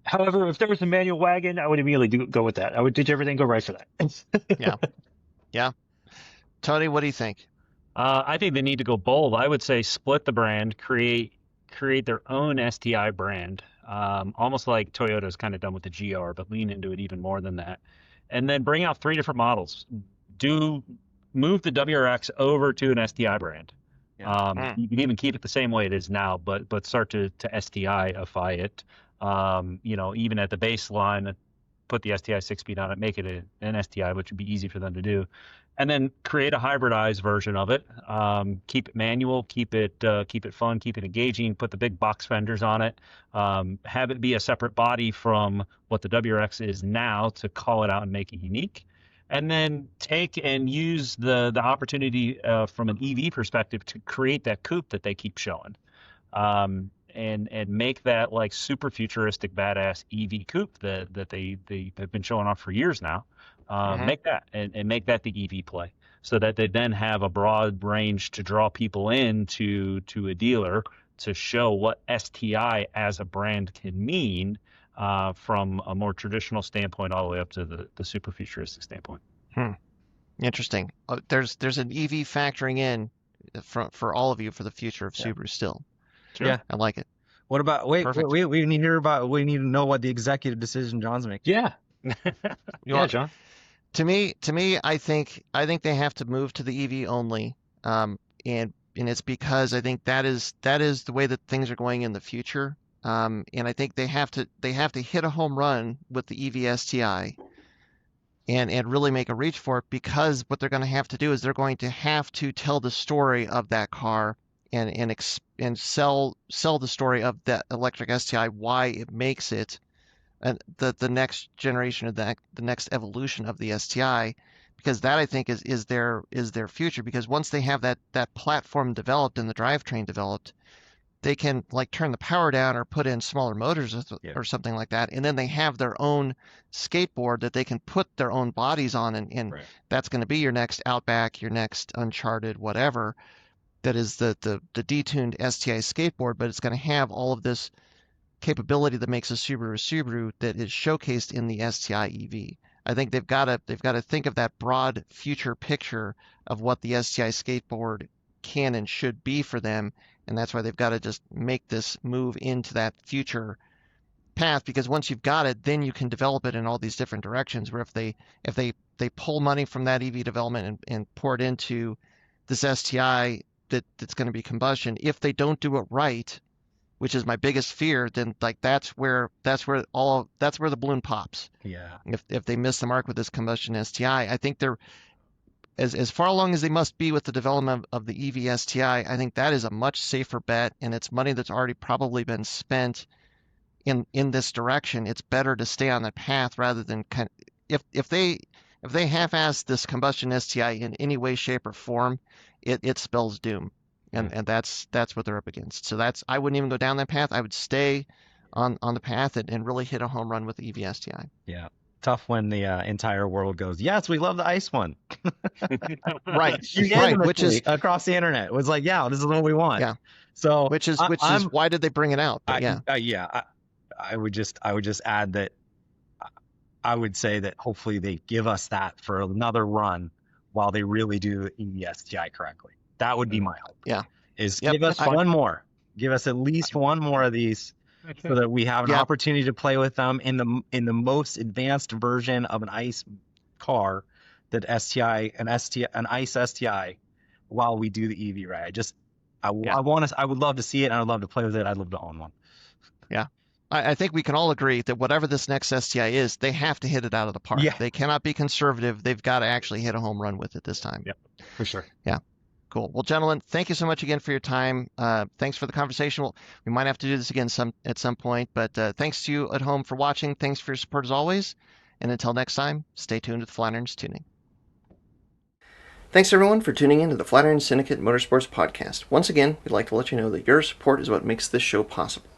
However, if there was a manual wagon, I would immediately go with that. I would ditch everything, go right for that. Yeah. Tony, what do you think? I think they need to go bold. I would say split the brand, create their own STI brand, almost like Toyota's kind of done with the GR, but lean into it even more than that. And then bring out 3 different models. Move the WRX over to an STI brand. You can even keep it the same way it is now, but start to STI-ify it. Even at the baseline, put the STI 6-speed on it, make it an STI, which would be easy for them to do. And then create a hybridized version of it. Keep it manual, keep it fun, keep it engaging, put the big box fenders on it, have it be a separate body from what the WRX is now to call it out and make it unique. And then take and use the opportunity from an EV perspective to create that coupe that they keep showing. And make that like super futuristic badass EV coupe that they have been showing off for years now. Make that and make that the EV play so that they then have a broad range to draw people into a dealer to show what STI as a brand can mean from a more traditional standpoint all the way up to the super futuristic standpoint. Interesting. There's an EV factoring in for all of you for the future of Subaru still. Sure. Yeah, I like it. What about we need to know what the executive decision John's making. Yeah. John. To me, I think they have to move to the EV only, and it's because I think that is the way that things are going in the future. And I think they have to hit a home run with the EV STI and really make a reach for it, because what they're going to have to do is they're going to have to tell the story of that car and sell the story of that electric STI, why it makes it and the next generation of that, the next evolution of the STI, because that I think is their future. Because once they have that platform developed and the drivetrain developed, they can like turn the power down or put in smaller motors or something like that, and then they have their own skateboard that they can put their own bodies on, and Right. that's going to be your next Outback, your next Uncharted, whatever. That is the detuned STI skateboard, but it's going to have all of this capability that makes a Subaru that is showcased in the STI EV. I think they've got to think of that broad future picture of what the STI skateboard can and should be for them, and that's why they've got to just make this move into that future path, because once you've got it, then you can develop it in all these different directions, where if they pull money from that EV development and pour it into this STI that's going to be combustion, if they don't do it right, which is my biggest fear, then like that's where the balloon pops. Yeah. If they miss the mark with this combustion STI, I think they're as far along as they must be with the development of the EV STI. I think that is a much safer bet, and it's money that's already probably been spent in this direction. It's better to stay on that path rather than if they half-ass this combustion STI in any way, shape, or form, it spells doom. And that's what they're up against. So I wouldn't even go down that path. I would stay on the path and really hit a home run with the EV STI. Yeah. Tough when the entire world goes, yes, we love the ICE one. Right. Which is across the internet. It was like, yeah, this is what we want. Yeah. So which is why did they bring it out? But I would just add that I would say that hopefully they give us that for another run while they really do the EV STI correctly. That would be my hope. Yeah. Give us one more. Give us at least one more of these so that we have an opportunity to play with them in the most advanced version of an ICE car, that an ICE STI, while we do the EV ride. I would love to see it, and I'd love to play with it. I'd love to own one. Yeah. I think we can all agree that whatever this next STI is, they have to hit it out of the park. Yeah. They cannot be conservative. They've got to actually hit a home run with it this time. Yep, for sure. Yeah. Cool. Well, gentlemen, thank you so much again for your time. Thanks for the conversation. We might have to do this again at some point, but thanks to you at home for watching. Thanks for your support as always. And until next time, stay tuned with Flatirons Tuning. Thanks everyone for tuning in to the Flatiron Syndicate Motorsports Podcast. Once again, we'd like to let you know that your support is what makes this show possible.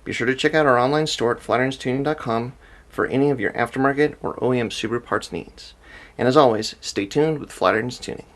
Be sure to check out our online store at flatironstuning.com for any of your aftermarket or OEM Subaru parts needs. And as always, stay tuned with Flatirons Tuning.